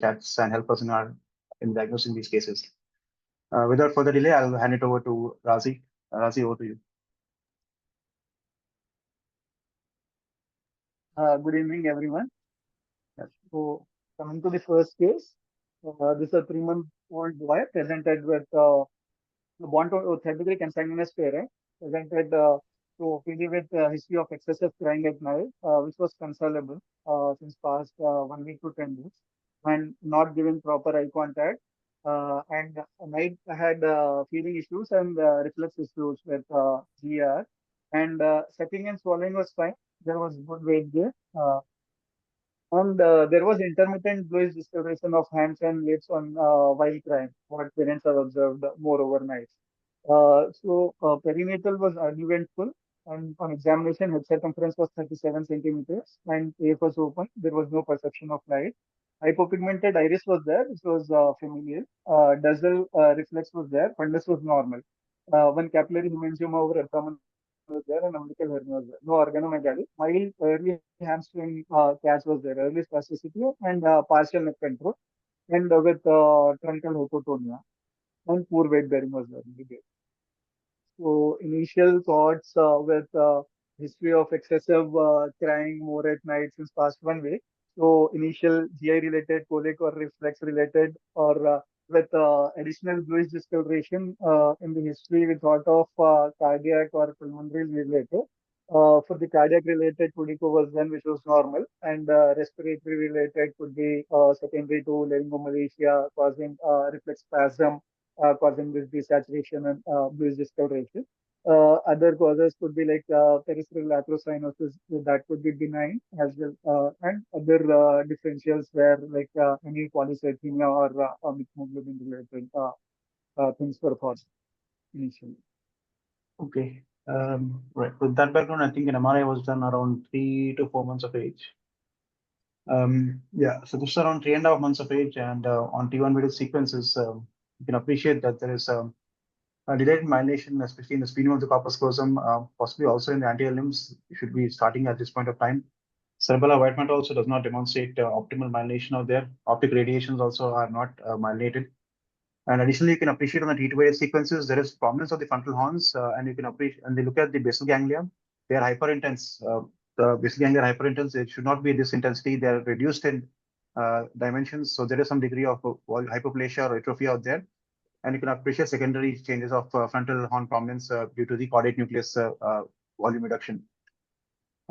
chats and help us in diagnosing these cases. Without further delay, I'll hand it over to Razi. Razi, over to you. Good evening, everyone. So, coming to the first case, this is a 3-month-old boy presented with born to 33 consanguineous parent, presented to OPD with history of excessive crying at night, which was consolable since past 1 week to 10 days, and not giving proper eye contact. And at night I had feeding issues and reflex issues with GR, and sucking and swallowing was fine. There was good weight gain. And there was intermittent bluish discoloration of hands and lips on while crying, what parents have observed more overnight. Perinatal was uneventful, and on examination, head circumference was 37 centimeters, and AF was open. There was no perception of light. Hypopigmented iris was there, which was familial. Dorsal reflex was there. Fundus was normal. One capillary hemangioma over abdomen was there, and umbilical hernia was there. No organomegaly. Mild early hamstring catch was there. Early spasticity and partial neck control, and with truncal hypotonia and poor weight bearing was there. So initial thoughts with history of excessive crying more at night since past 1 week. So initial GI related, colic or reflex related, or with additional bluish discoloration in the history, we thought of cardiac or pulmonary related. For the cardiac related, Pudico was one which was normal, and respiratory related could be secondary to laryngomalacia causing reflex spasm, causing this desaturation and bluish discoloration. Other causes could be like peripheral atherosclerosis, that could be benign as well, and other differentials where like any polycythemia or hemoglobin related things were thought initially. Okay. Right. With that background, I think an MRI was done around 3 to 4 months of age. Yeah, so this is around 3.5 months of age, and on T1 video sequences, you can appreciate that there is a delayed myelination, especially in the splenium of the corpus callosum, possibly also in the anterior limbs. You should be starting at this point of time. Cerebellar white matter also does not demonstrate optimal myelination out there. Optic radiations also are not myelinated. And additionally, you can appreciate on the T2 sequences, there is prominence of the frontal horns, and you can appreciate, and they look at the basal ganglia, they are hyperintense. The basal ganglia are hyperintense. It should not be this intensity. They are reduced in dimensions. So there is some degree of hypoplasia or atrophy out there. And you can appreciate secondary changes of frontal horn prominence due to the caudate nucleus volume reduction.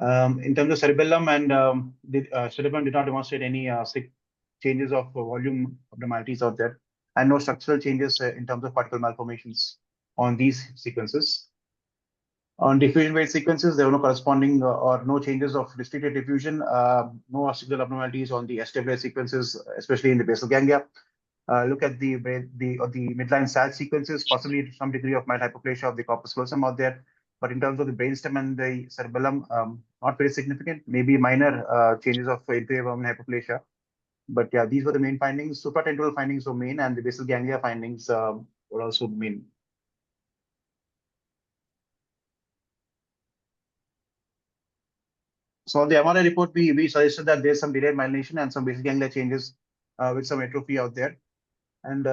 In terms of cerebellum, and the cerebellum did not demonstrate any changes of volume abnormalities out there, and no structural changes in terms of particle malformations on these sequences. On diffusion weight sequences, there were no corresponding or no changes of restricted diffusion, no ostical abnormalities on the SWA sequences, especially in the basal ganglia. Look at the midline SAD sequences, possibly some degree of mild hypoplasia of the corpus callosum out there. But in terms of the brainstem and the cerebellum, not very significant, maybe minor changes of inferior vermin hypoplasia. But yeah, these were the main findings. Supratentorial findings were main, and the basal ganglia findings were also main. So on the MRI report, we suggested that there's some delayed myelination and some basal ganglia changes with some atrophy out there. And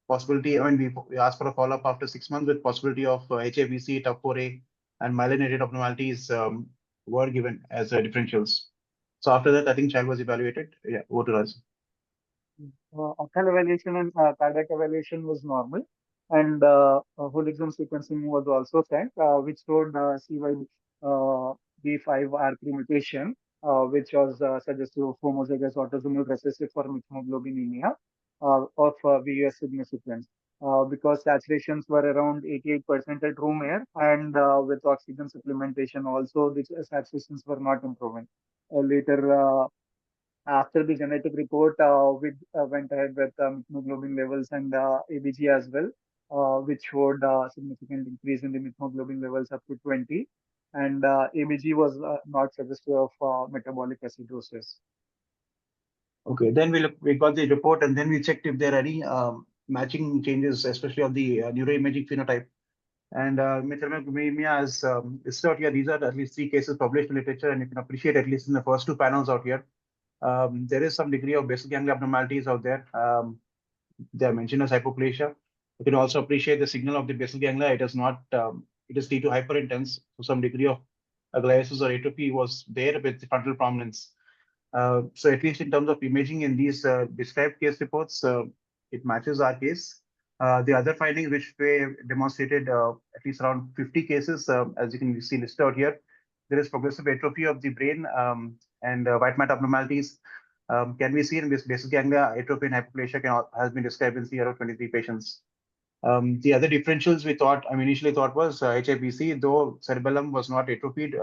possibility, I mean, we asked for a follow-up after 6 months with possibility of HABC, TUP4A, and myelinated abnormalities were given as differentials. So after that, I think child was evaluated. Yeah, over to us. Occult evaluation and cardiac evaluation was normal, and whole exome sequencing was also sent, which showed CYB5R3 mutation, which was suggestive of homozygous autosomal recessive for methemoglobinemia of VUS significance. Because saturations were around 88% at room air, and with oxygen supplementation also, the saturations were not improving. Later, after the genetic report, we went ahead with methimoglobin levels and ABG as well, which showed significant increase in the methimoglobin levels up to 20. And ABG was not suggestive of metabolic acidosis. Okay, then we got the report, and then we checked if there are any matching changes, especially on the neuroimaging phenotype. And methemoglobinemia is listed out here. These are at least 3 cases published in literature, and you can appreciate at least in the first 2 panels out here. There is some degree of basal ganglia abnormalities out there. They are mentioned as hypoplasia. You can also appreciate the signal of the basal ganglia. It is not, it is T2 hyperintense. So some degree of gliosis or atrophy was there with the frontal prominence. So at least in terms of imaging in these described case reports, it matches our case. The other findings which we demonstrated at least around 50 cases, as you can see listed out here, there is progressive atrophy of the brain and white matter abnormalities. Can be seen in this basal ganglia atrophy and hypoplasia has been described in CRO 23 patients. The other differentials we thought, initially thought was HIPC, though cerebellum was not atrophied.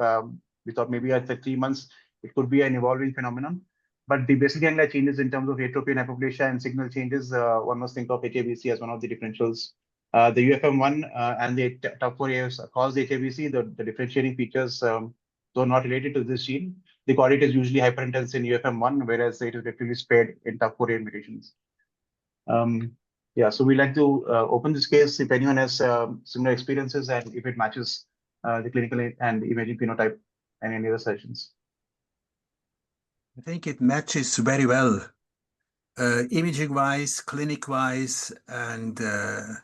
We thought maybe after 3 months, it could be an evolving phenomenon. But the basal ganglia changes in terms of atrophy and hypoplasia and signal changes, one must think of HIPC as one of the differentials. The UFM1 and the TAP4A cause the HIPC, the differentiating features, though not related to this gene, the coordinate is usually hyperintense in UFM1, whereas it is relatively spared in TAP4A mutations. Yeah, so we like to open this case if anyone has similar experiences and if it matches the clinical and imaging phenotype and any other sessions. I think it matches very well, imaging-wise, clinic-wise, and the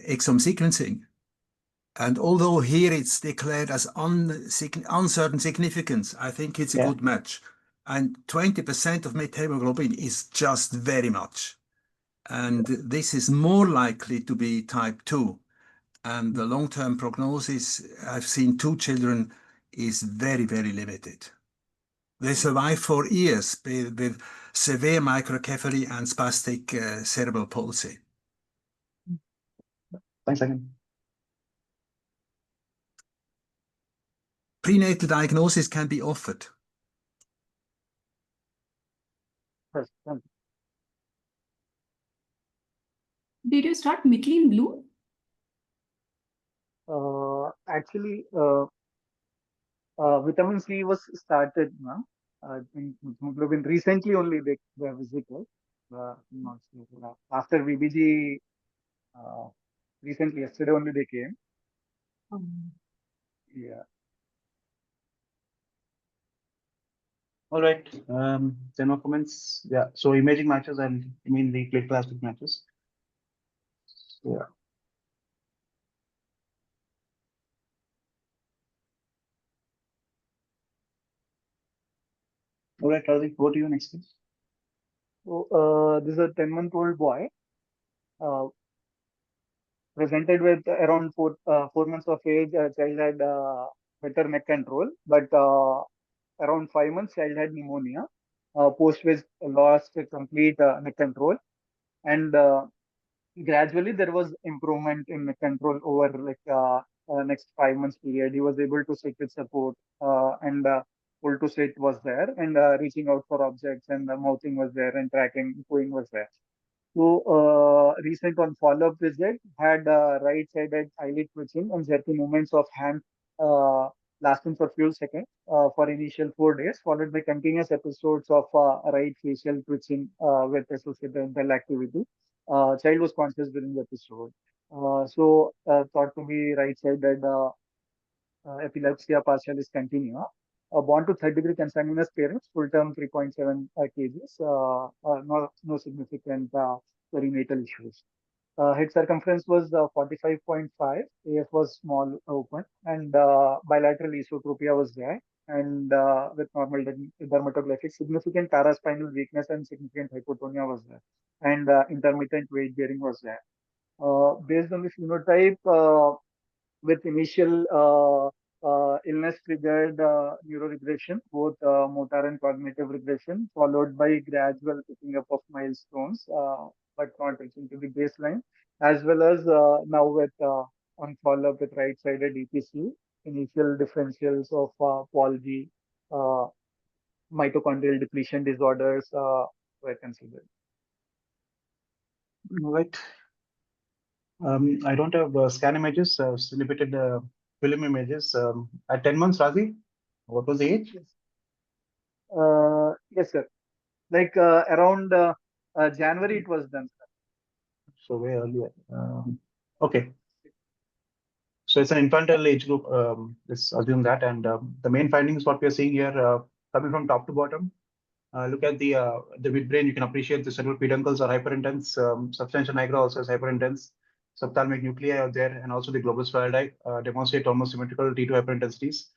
exome sequencing. And although here it's declared as uncertain significance, I think it's a good match. And 20% of methemoglobin is just very much. And this is more likely to be type 2. And the long-term prognosis, I've seen 2 children, is very, very limited. They survive for years with severe microcephaly and spastic cerebral palsy. Thanks again. Prenatal diagnosis can be offered. Did you start Michelin Blue? Actually, vitamin C was started now. In hemoglobin recently only they were visible. Not sure. After VBG, recently yesterday only they came. Yeah. All right. There are no comments. Yeah. So imaging matches and the clinical aspect matches. Yeah. All right, Radhi, go to you next, please. So this is a 10-month-old boy. Presented with around 4 months of age. Child had better neck control, but around 5 months, child had pneumonia. Post which lost complete neck control, and gradually there was improvement in neck control over next 5 months period. He was able to sit with support, and pull to sit was there, and reaching out for objects, and mouthing was there, and tracking, going was there. So recent on follow-up visit had right-sided eyelid twitching and jerky movements of hand lasting for few seconds for initial 4 days, followed by continuous episodes of right facial twitching with associated bell activity. Child was conscious during the episode. So thought to be right-sided epilepsy partialis continua. Born to third-degree consanguineous parents, full-term 3.7 kgs, no significant perinatal issues. Head circumference was 45.5, AF was small open, and bilateral esotropia was there, and with normal dermatoglyphic, significant paraspinal weakness and significant hypotonia was there, and intermittent weight bearing was there. Based on the phenotype, with initial illness triggered neuroregression, both motor and cognitive regression, followed by gradual picking up of milestones, but not reaching to the baseline, as well as now with on follow-up with right-sided EPC, initial differentials of Paul-G, mitochondrial depletion disorders were considered. All right. I don't have scan images, limited film images. At 10 months, Razi, what was the age? Yes, sir. Like around January it was done, sir. So way earlier. Okay. So it's an infantile age group. Let's assume that. And the main findings, what we are seeing here, coming from top to bottom, look at the midbrain, you can appreciate the cerebral peduncles are hyperintense. Substantia nigra also is hyperintense. Subthalamic nuclei are there, and also the globus pallidi demonstrate almost symmetrical T2 hyperintensities.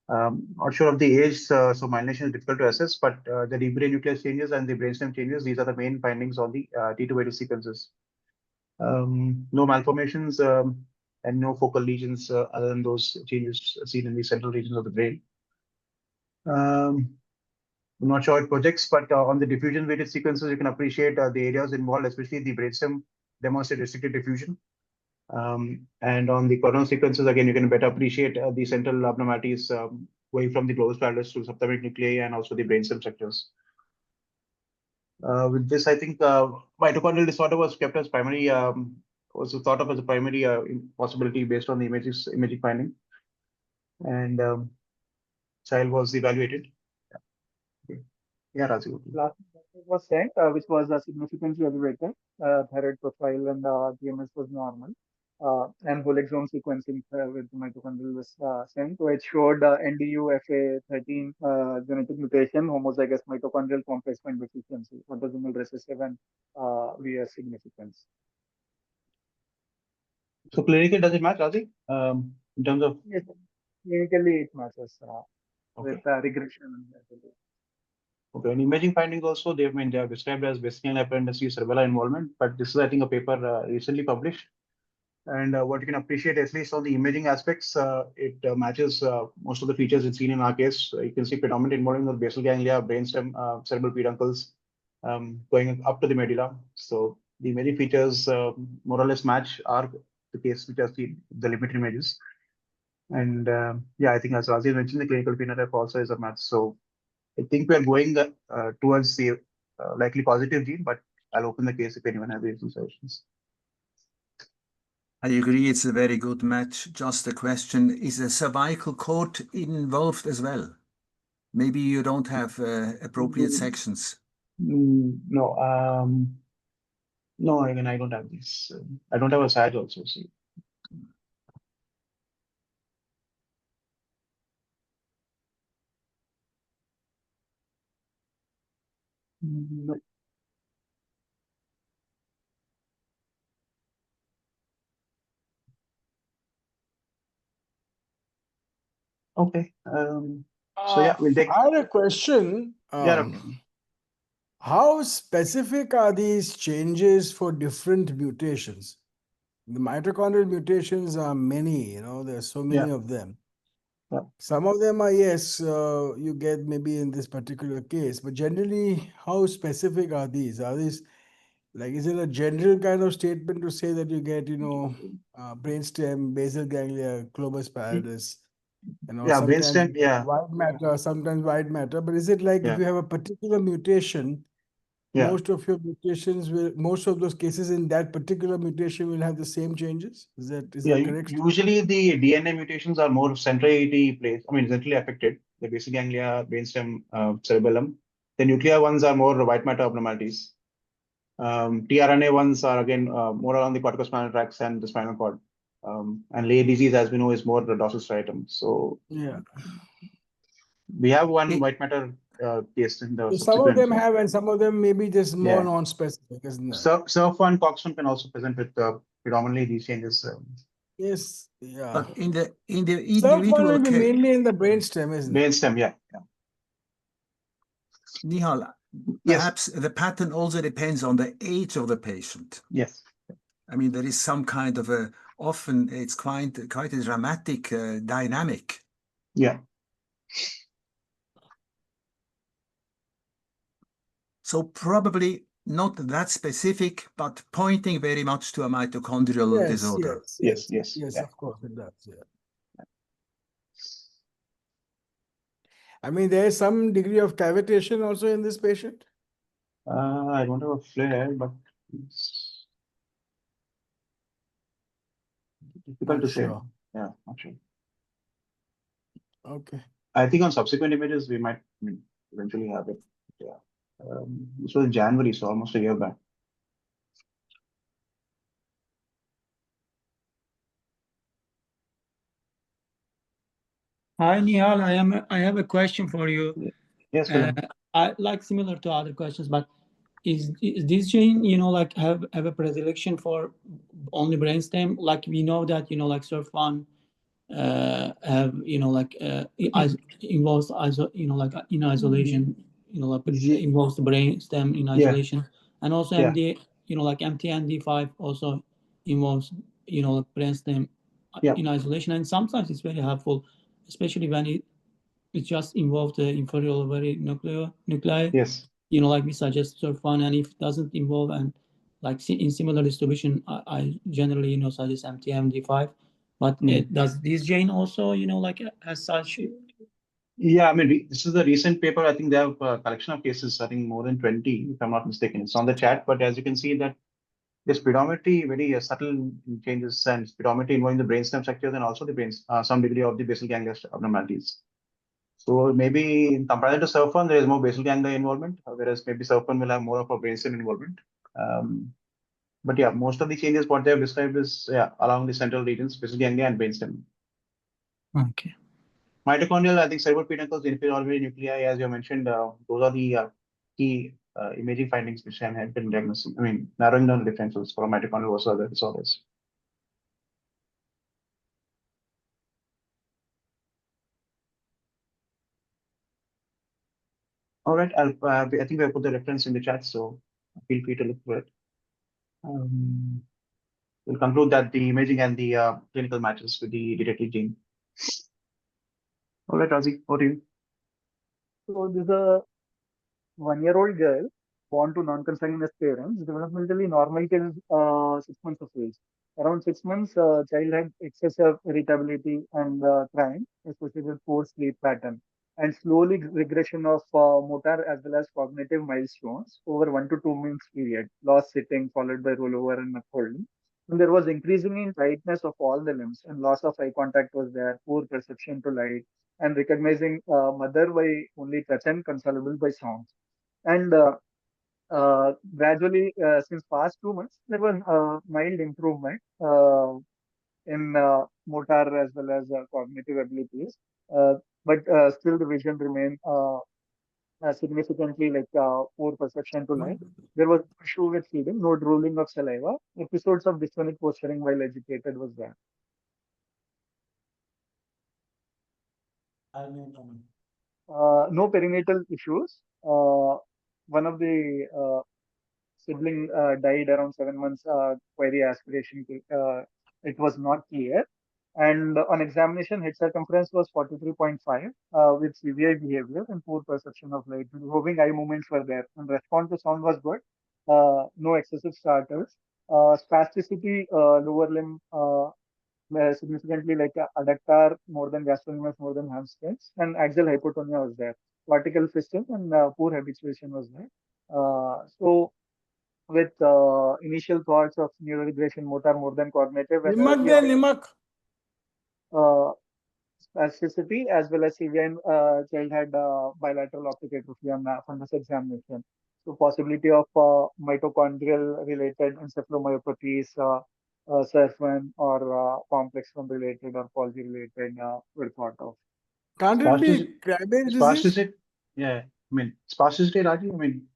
Not sure of the age, so myelination is difficult to assess, but the deep brain nucleus changes and the brainstem changes. These are the main findings on the T2 Reddy sequences. No malformations and no focal lesions other than those changes seen in the central regions of the brain. I'm not sure it projects, but on the diffusion weighted sequences, you can appreciate the areas involved, especially the brainstem, demonstrate restricted diffusion. And on the coronal sequences, again, you can better appreciate the central abnormalities going from the globus pallidus to subthalamic nuclei and also the brainstem sectors. With this, I think mitochondrial disorder was kept as primary, also thought of as a primary possibility based on the imaging finding. And child was evaluated. Yeah, Rajiv. Last was sent, which was significantly elevated. Thyroid profile and TMS was normal. And whole exome sequencing with mitochondrial was sent, which showed NDU-FA13 genetic mutation, homozygous mitochondrial complex point deficiency, autosomal recessive, and VS significance. So clinically, does it match, Rajiv? In terms of? Yes, clinically it matches with regression. Okay, and imaging findings also, they are described as vesical hyperintensive cerebellar involvement, but this is, I think, a paper recently published. And what you can appreciate, at least on the imaging aspects, it matches most of the features it's seen in our case. You can see predominant involvement of basal ganglia, brainstem, cerebral peduncles going up to the medulla. So the imaging features more or less match are the case which are seen the limited images. And yeah, I think as Rajiv mentioned, the clinical phenotype also is a match. So I think we are going towards the likely positive gene, but I'll open the case if anyone has any suggestions. I agree, it's a very good match. Just a question, is a cervical cord involved as well? Maybe you don't have appropriate sections. No, no, again, I don't have this. I don't have a SAG also. So. No. Okay. So yeah, we'll take. I had a question. Yeah. How specific are these changes for different mutations? The mitochondrial mutations are many, there are so many of them. Yeah. Some of them are, yes, you get maybe in this particular case, but generally, how specific are these? Are these, like, is it a general kind of statement to say that you get, brainstem, basal ganglia, globus pallidus, yeah, brainstem, yeah, white matter, sometimes white matter, but is it like if you have a particular mutation, most of your mutations will, most of those cases in that particular mutation will have the same changes? Is that correct? Usually the DNA mutations are more centrally placed, centrally affected, the basal ganglia, brainstem, cerebellum. The nuclear ones are more white matter abnormalities. tRNA ones are again more around the corticospinal tracts and the spinal cord. And Leigh disease, as we know, is more the dorsal striatum. So yeah, we have one white matter case in the. So some of them have, and some of them maybe just more non-specific, isn't it? SERF1, COX1 can also present with predominantly these changes. Yes, yeah. But in the SERF1 will be mainly in the brainstem, isn't it? Brainstem, yeah. Nihaal, perhaps the pattern also depends on the age of the patient. Yes. There is some kind of often it's quite a dramatic dynamic. Yeah. So probably not that specific, but pointing very much to a mitochondrial disorder. Yes, of course it does. Yeah. There is some degree of cavitation also in this patient. I don't have a flare, but it's difficult to say. Yeah, not sure. Okay. I think on subsequent images we might eventually have it. Yeah. This was January, so almost a year back. Hi, Nihaal. I have a question for you. Yes, William. I like similar to other questions, but is this gene, you know, like have a predilection for only brainstem? Like we know that, you know, like SURF1 have, you know, like involves you know, like in isolation, you know, like involves the brainstem in isolation, and also MD, you know, like MTND5 also involves, you know, like brainstem in isolation, and sometimes it's very helpful, especially when it just involves the inferior ovary nuclei. Yes. You know, like we suggest SURF1, and if it doesn't involve, and like in similar distribution, I generally, you know, suggest MTMD5. But does this gene also, you know, like as such? Yeah, I mean, this is a recent paper. I think they have a collection of cases, I think more than 20, if I'm not mistaken. It's on the chat, but as you can see that there's predominantly very subtle changes and predominantly involving the brainstem structures and also the brains, some degree of the basal ganglia abnormalities. So maybe in comparison to SURF1, there is more basal ganglia involvement, whereas maybe SURF1 will have more of a brainstem involvement. But yeah, most of the changes what they have described is along the central regions, basal ganglia and brainstem. Okay. Mitochondrial, I think cerebral peduncles, inferior ovary nuclei, as you mentioned, those are the key imaging findings which can help in diagnosing. I mean, narrowing down the differences for mitochondrial versus other disorders. All right, I think I put the reference in the chat, so feel free to look for it. We'll conclude that the imaging and the clinical matches with the detected gene. All right, Razi, over to you. So this is a 1-year-old girl born to non-consanguineous parents. Developmentally normal till 6 months of age. Around 6 months, child had excessive irritability and crying, especially with poor sleep pattern, and slowly regression of motor as well as cognitive milestones over 1 to 2 months period. Lost sitting followed by rollover and upholding. And there was increasing in tightness of all the limbs, and loss of eye contact was there, poor perception to light, and recognizing mother by only touch and consolable by sounds. And gradually, since past 2 months, there was mild improvement in motor as well as cognitive abilities. But still, the vision remained significantly like poor perception to light. There was issue with feeding, no drooling of saliva. Episodes of dystonic posturing while agitated was there. No perinatal issues. One of the sibling died around 7 months. Query aspiration, it was not clear. And on examination, head circumference was 43.5 with severe behavior and poor perception of light. Roving eye movements were there, and response to sound was good. No excessive startles. Spasticity, lower limb significantly like adductor more than gastrocnemius more than hamstrings, and axial hypotonia was there. Vertical fisting and poor habituation was there. So with initial thoughts of neuroregression, motor more than cognitive, and spasticity as well as severe child had bilateral optic atrophy on fundus examination. So possibility of mitochondrial related encephalomyopathies, SURF1 or complex from related or Golgi related were thought of. Can't it be Krabbe disease? Yeah, I mean, spasticity, Raji, I mean.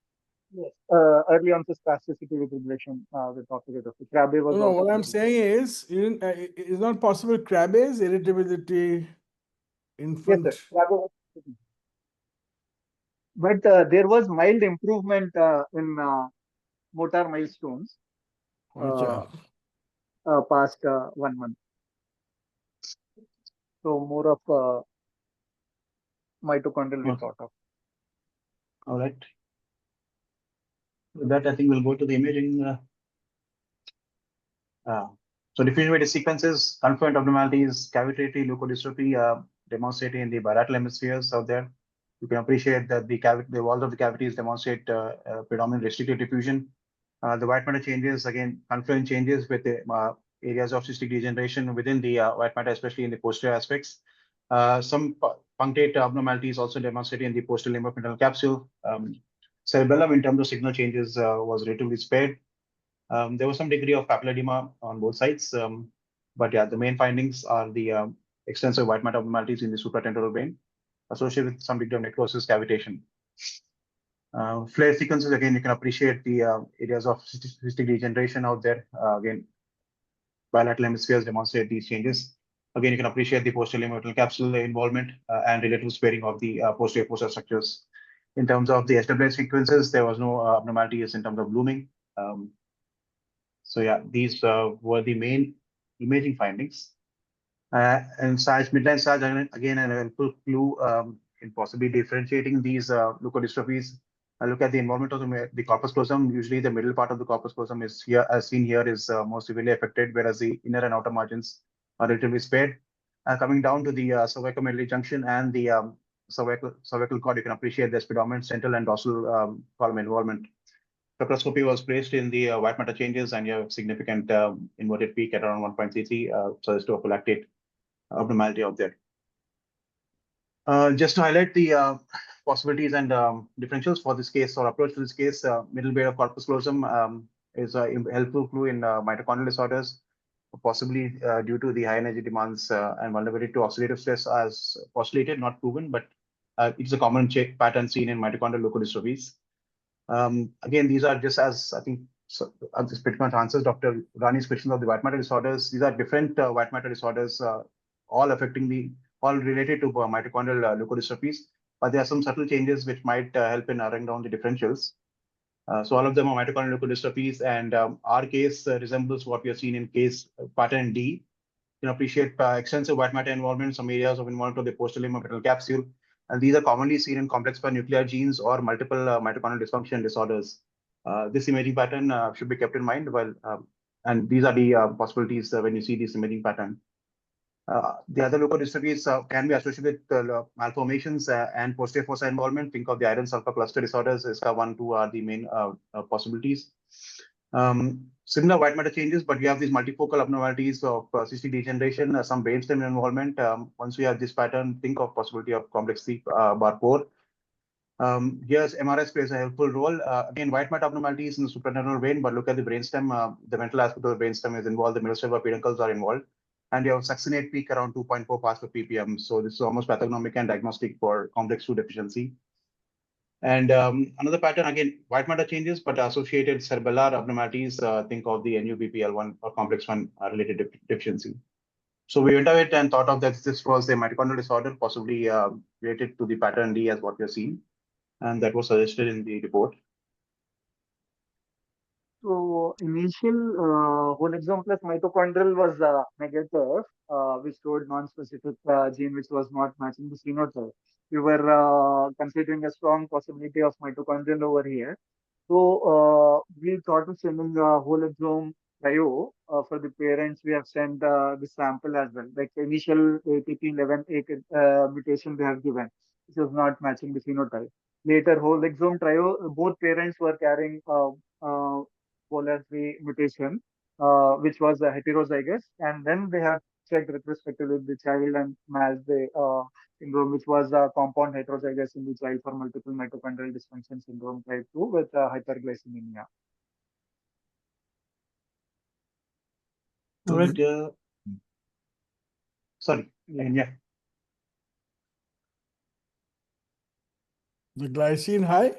Yes, early onset spasticity with regression with optic atrophy. Krabbe was no, what I'm saying is, it's not possible Krabbe's irritability infant. Yes, sir. Krabbe was but there was mild improvement in motor milestones past 1 month. So more of mitochondrial we thought of. All right. With that, I think we'll go to the imaging. So diffusion-weighted sequences, confluent abnormalities, cavitatory leukodystrophy demonstrated in the bilateral hemispheres out there. You can appreciate that the walls of the cavities demonstrate predominant restricted diffusion. The white matter changes, again, confluent changes with the areas of cystic degeneration within the white matter, especially in the posterior aspects. Some punctate abnormalities also demonstrated in the posterior limb of internal capsule. Cerebellum, in terms of signal changes, was relatively spared. There was some degree of papilledema on both sides. But yeah, the main findings are the extensive white matter abnormalities in the supratemporal brain associated with some degree of necrosis cavitation. Flare sequences, again, you can appreciate the areas of cystic degeneration out there. Again, bilateral hemispheres demonstrate these changes. Again, you can appreciate the posterior limb capsule involvement and relative sparing of the posterior fossa structures. In terms of the SWS sequences, there was no abnormalities in terms of blooming. So yeah, these were the main imaging findings. And midline SARS, again, an helpful clue in possibly differentiating these leukodystrophies. Look at the involvement of the corpus callosum. Usually the middle part of the corpus callosum is here, as seen here, is more severely affected, whereas the inner and outer margins are relatively spared. Coming down to the cervicomedullary junction and the cervical cord, you can appreciate there's predominant central and dorsal column involvement. Spectroscopy was placed in the white matter changes, and you have significant inverted peak at around 1.33, so as to a prolactate abnormality out there. Just to highlight the possibilities and differentials for this case or approach to this case, middle bay of corpus callosum is a helpful clue in mitochondrial disorders, possibly due to the high energy demands and vulnerability to oxidative stress, as postulated, not proven, but it's a common pattern seen in mitochondrial leukodystrophies. Again, these are just, as I think, this pretty much answers Dr. Rani's questions of the white matter disorders. These are different white matter disorders, all related to mitochondrial leukodystrophies, but there are some subtle changes which might help in narrowing down the differentials. So all of them are mitochondrial leukodystrophies, and our case resembles what we have seen in case pattern D. You can appreciate extensive white matter involvement, some areas of involvement of the posterior limb capsule, and these are commonly seen in complex nuclear genes or multiple mitochondrial dysfunction disorders. This imaging pattern should be kept in mind while, and these are the possibilities when you see this imaging pattern. The other leukodystrophies can be associated with malformations and posterior fossa involvement. Think of the iron sulfur cluster disorders. SCA1, 2 are the main possibilities. Similar white matter changes, but we have these multifocal abnormalities of cystic degeneration, some brainstem involvement. Once we have this pattern, think of possibility of complex sleep bar 4. Here's MRS plays a helpful role. Again, white matter abnormalities in the supranational brain, but look at the brainstem. The mental aspect of the brainstem is involved. The middle cerebral peduncles are involved. And you have succinate peak around 2.4 parts per ppm. So this is almost pathognomic and diagnostic for complex 2 deficiency. And another pattern, again, white matter changes, but associated cerebellar abnormalities, think of the NUBPL1 or complex 1 related deficiency. So we went ahead and thought of that this was a mitochondrial disorder, possibly related to the pattern D as what we have seen. And that was suggested in the report. So initial whole exome plus mitochondrial was negative, which showed non-specific gene which was not matching the phenotype. We were considering a strong possibility of mitochondrial over here. So we thought of sending a whole exome trio for the parents. We have sent the sample as well, like the initial ATP11A mutation they have given, which was not matching the phenotype. Later, whole exome trio, both parents were carrying polar 3 mutation, which was a heterozygous, and then they have checked retrospectively with the child and matched the syndrome, which was a compound heterozygous in the child for multiple mitochondrial dysfunction syndrome type 2 with hyperglycemia. Right. Sorry. Yeah. The glycine high?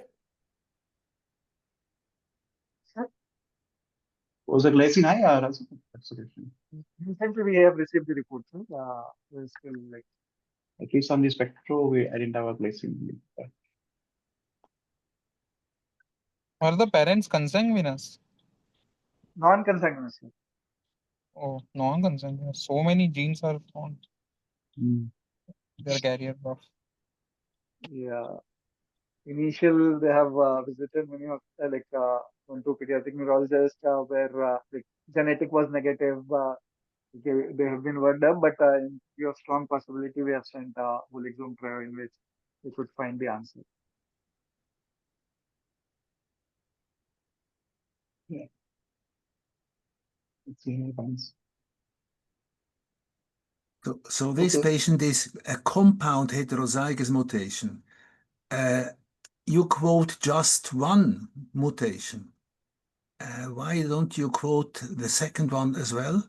Was the glycine high or also? That's the question. Recently, we have received the report. We're still like. At least on the spectro, I didn't have a glycine. Are the parents consanguineous? Non-consanguineous. Oh, non-consanguineous. So many genes are found. They're carriers of. Yeah. Initial, they have visited many of one to pediatric neurologists where like genetic was negative. They have been worked up, but in view of strong possibility, we have sent whole exome trio in which we could find the answer. Yeah. Let's see how it comes. So this patient is a compound heterozygous mutation. You quote just one mutation. Why don't you quote the second one as well?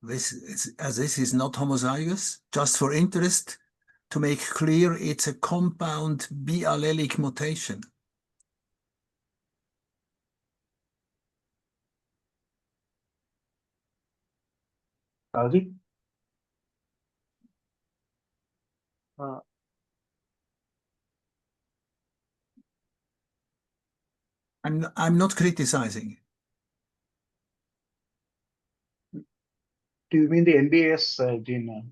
This is not homozygous, just for interest. to make clear it's a compound B-allelic mutation. Raji? I'm not criticizing. Do you mean the NBAS gene,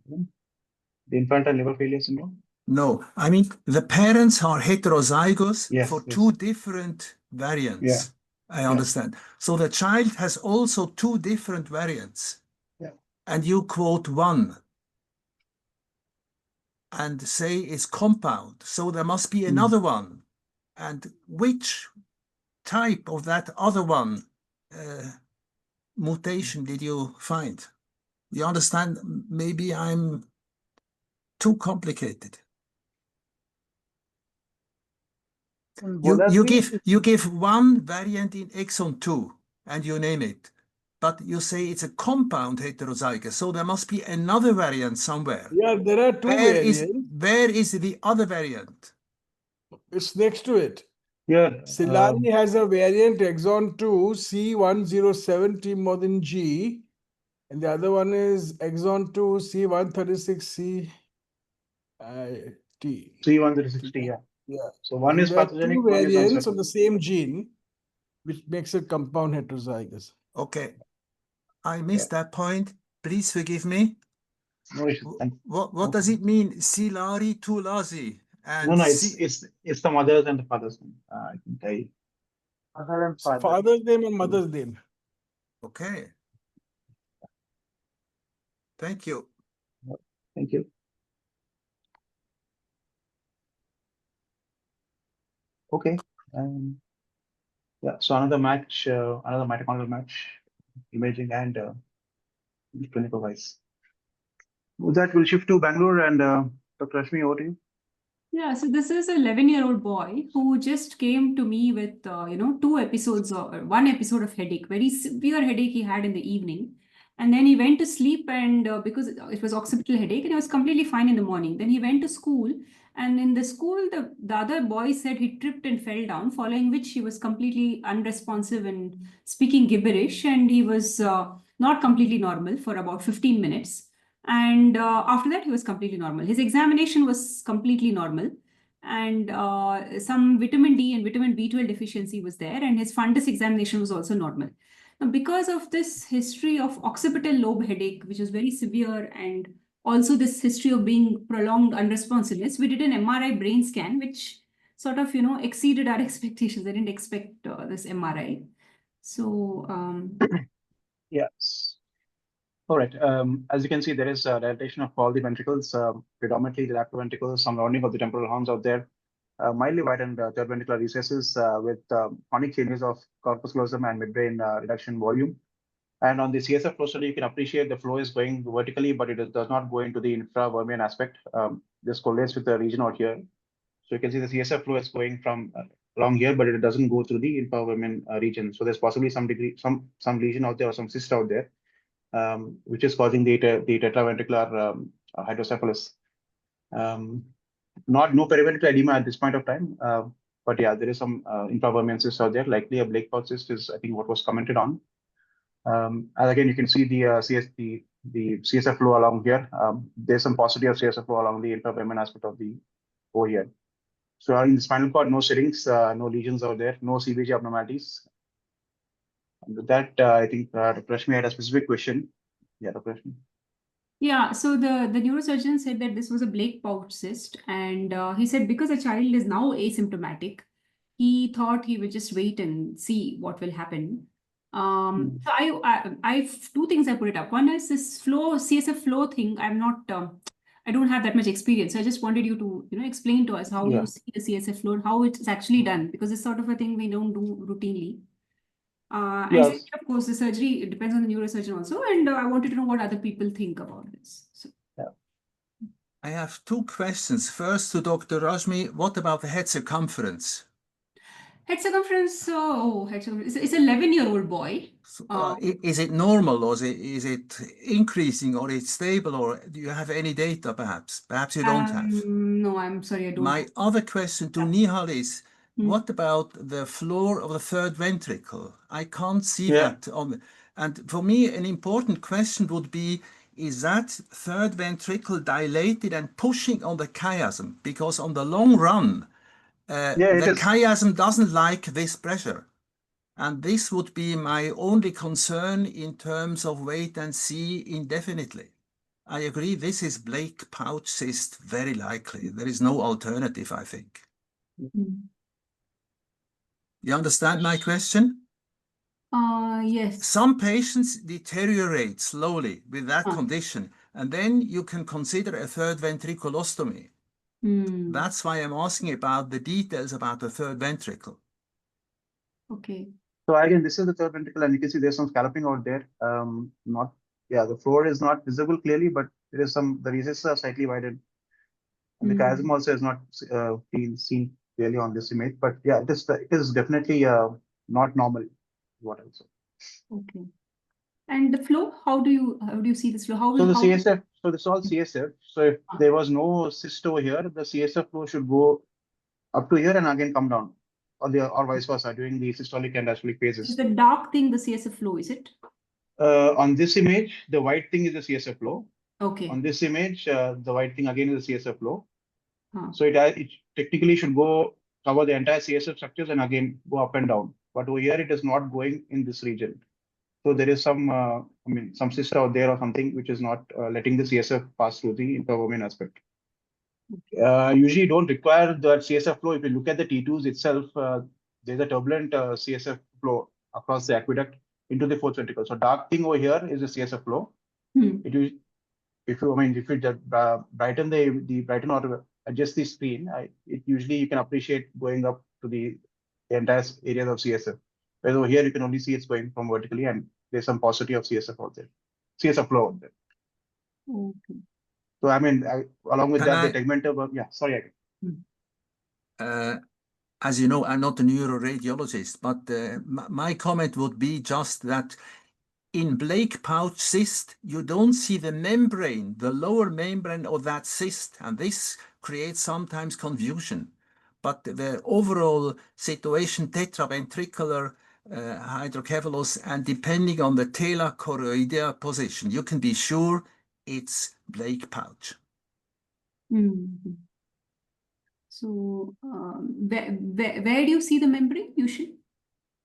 the infantile liver failure syndrome? No, I mean the parents are heterozygous Yes, for yes. two different variants. Yeah. I understand. So the child has also two different variants. Yeah. And you quote one and say it's compound. So there must be another one. And which type of that other one mutation did you find? You understand? Maybe I'm too complicated. You give one variant in exon 2 and you name it, but you say it's a compound heterozygous, so there must be another variant somewhere. Yeah, there are two variants. Where is the other variant? It's next to it. Yeah. Silari has a variant exon 2 C107T more than G, and the other one is exon 2 C136C T. C136T, yeah. Yeah. So one And is there are pathogenic, two one is variants uncertain. of the same gene, which makes it compound heterozygous. Okay. I missed that point. Please forgive me. No issue. What does it mean? Silari Tulasi. And No, it's the mothers and the fathers name. I can tell you. Father and father. Father's name and mother's name. Okay. Thank you. Thank you. Okay. Yeah. So another match, another mitochondrial match, imaging and clinical wise. With that, we'll shift to Bangalore and Dr. Rashmi, over to you. Yeah, so this is an 11-year-old boy who just came to me with, 2 episodes or 1 episode of headache, very severe headache he had in the evening. And then he went to sleep and because it was occipital headache and he was completely fine in the morning. Then he went to school and in the school, the other boy said he tripped and fell down, following which he was completely unresponsive and speaking gibberish. And he was not completely normal for about 15 minutes. And after that, he was completely normal. His examination was completely normal. And some vitamin D and vitamin B12 deficiency was there. And his fundus examination was also normal. Now, because of this history of occipital lobe headache, which is very severe, and also this history of being prolonged unresponsiveness, we did an MRI brain scan, which sort of, exceeded our expectations. I didn't expect this MRI. So, Yes. All right. As you can see, there is a dilatation of all the ventricles, predominantly the lateral ventricles, some rounding of the temporal horns out there, mildly widened third ventricular recesses with chronic changes of corpus callosum and midbrain reduction volume. And on the CSF flow study, you can appreciate the flow is going vertically, but it does not go into the infravermian aspect. This correlates with the region out here. So you can see the CSF flow is going from along here, but it doesn't go through the infravermian region. So there's possibly some lesion out there or some cyst out there. Which is causing the tetraventricular hydrocephalus. No periventricular edema at this point of time, but yeah, there is some infravermian cyst out there. Likely a Blake pouch cyst is, I think, what was commented on. And again, you can see the CSF flow along here. There's some paucity of CSF flow along the infravermian aspect of the over here. So in the spinal cord, no sheddings, no lesions out there, no CBG abnormalities. And with that, I think Dr. Rashmi had a specific question. Yeah, Dr. Rashmi. Yeah, so the neurosurgeon said that this was a Blake pouch cyst, and he said because the child is now asymptomatic, he thought he would just wait and see what will happen. So I 2 things I put it up. One is this CSF flow thing. I'm not, I don't have that much experience. So I just wanted you to, explain to us how you see the CSF flow and how it's actually done, because it's sort of a thing we don't do routinely. And Yes. of course, the surgery, it depends on the neurosurgeon also. And I wanted to know what other people think about this. So. I have 2 questions. First to Dr. Rashmi, what about the head circumference? Head circumference, head circumference. It's an 11-year-old boy. So, is it normal, or is it increasing, or it's stable, or do you have any data perhaps? Perhaps you don't have. No, I'm sorry, I don't. My other question to Nihaal is, Hmm. what about the floor of the third ventricle? I can't see that on. And for me, an important question would be, is that third ventricle dilated and pushing on the chiasm? Because on the long run, the chiasm doesn't like this pressure. And this would be my only concern in terms of wait and see indefinitely. I agree, this is Blake pouch cyst, very likely. There is no alternative, I think. You understand my question? Yes. Some patients deteriorate slowly with that condition, and then you can consider a third ventriculostomy. That's why I'm asking about the details about the third ventricle. Okay. So again, this is the third ventricle, and you can see there's some scalloping out there. The floor is not visible clearly, but there is some, the recesses are slightly widened. And the chiasm also is not seen clearly on this image, but yeah, it is definitely not normal. What I would say. Okay. And the flow, how do you see this flow? So the CSF, so this is all CSF. So if there was no cyst over here, the CSF flow should go up to here and again come down, or vice versa during the systolic and diastolic phases. Is the dark thing the CSF flow, is it? On this image, the white thing is the CSF flow. Okay. On this image, the white thing again is the CSF flow. Huh. So it technically should cover the entire CSF structures and again go up and down. But over here, it is not going in this region. So there is some, some cyst out there or something which is not letting the CSF pass through the intervermin aspect. Usually don't require that CSF flow. If you look at the T2s itself, there's a turbulent CSF flow across the aqueduct into the fourth ventricle. So dark thing over here is the CSF flow. If you brighten brighten or adjust the screen, it usually you can appreciate going up to the entire areas of CSF. Whereas over here, you can only see it's going from vertically, and there's some paucity of CSF out there, CSF flow out there. Okay. So along with that, the tegmental, sorry. As you know, I'm not a neuroradiologist, but my comment would be just that in Blake pouch cyst, you don't see the membrane, the lower membrane of that cyst, and this creates sometimes confusion. But the overall situation, tetraventricular hydrocephalus, and depending on the tela choroidea position, you can be sure it's Blake pouch. So where do you see the membrane usually?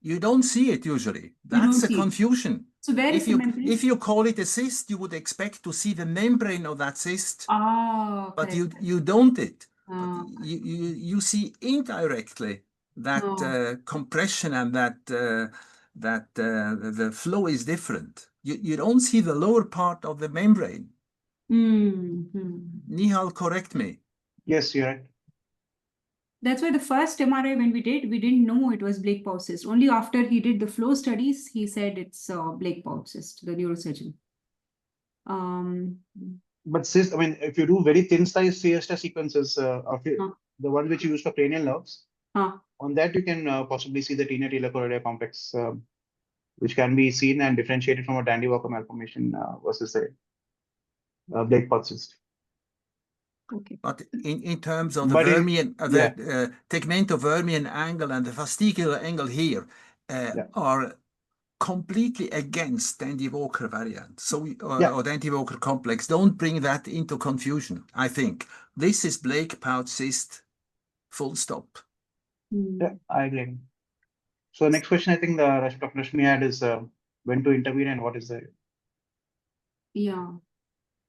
You don't see it usually. That's a confusion. So where is the membrane? If you call it a cyst, you would expect to see the membrane of that cyst. But you don't it. But you see indirectly that compression and that the flow is different. You don't see the lower part of the membrane. Nihaal, correct me. Yes, you're right. That's why the first MRI when we didn't know it was Blake pouch cyst. Only after he did the flow studies, he said it's Blake pouch cyst, the neurosurgeon. But cyst, if you do very thin size CSF sequences of the one which you use for cranial nerves, on that you can possibly see the tena-tela choroidea complex, which can be seen and differentiated from a Dandy-Walker malformation versus a Blake pouch cyst. Okay. But in terms of the vermian, tegmentovermian angle and the fastigial angle here are completely against Dandy-Walker variant. So, or Dandy-Walker complex. Don't bring that into confusion, I think. This is Blake pouch cyst, full stop. Yeah, I agree. So next question, I think Dr. Rashmi had is when to intervene and what is the... Yeah.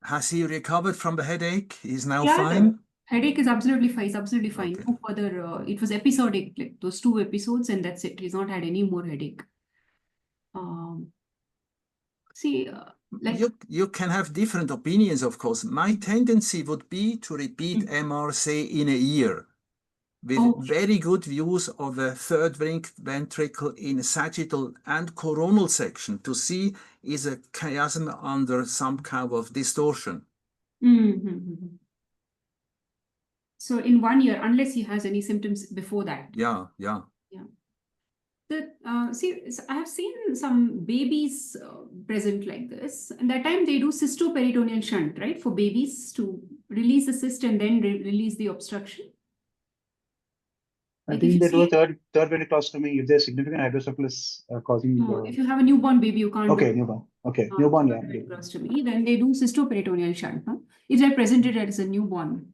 Has he recovered from the headache? He's now fine? Headache is absolutely fine. It's absolutely fine. Okay. No further, it was episodic, like those 2 episodes, and that's it. He's not had any more headache. You can have different opinions, of course. My tendency would be to repeat MR, say, in a year, with very good views of the third ventricle in sagittal and coronal section to see is a chiasm under some kind of distortion. So in 1 year, unless he has any symptoms before that. Yeah. I have seen some babies present like this, and that time they do cystoperitoneal shunt, right, for babies to release the cyst and then release the obstruction. I Like if think you they do a see, third ventriculostomy if there's significant hydrocephalus causing. if you have a newborn baby, you can't Okay, do newborn. Okay, newborn, yeah. ventriculostomy. Then they do cystoperitoneal shunt. Huh? If they're presented as a newborn.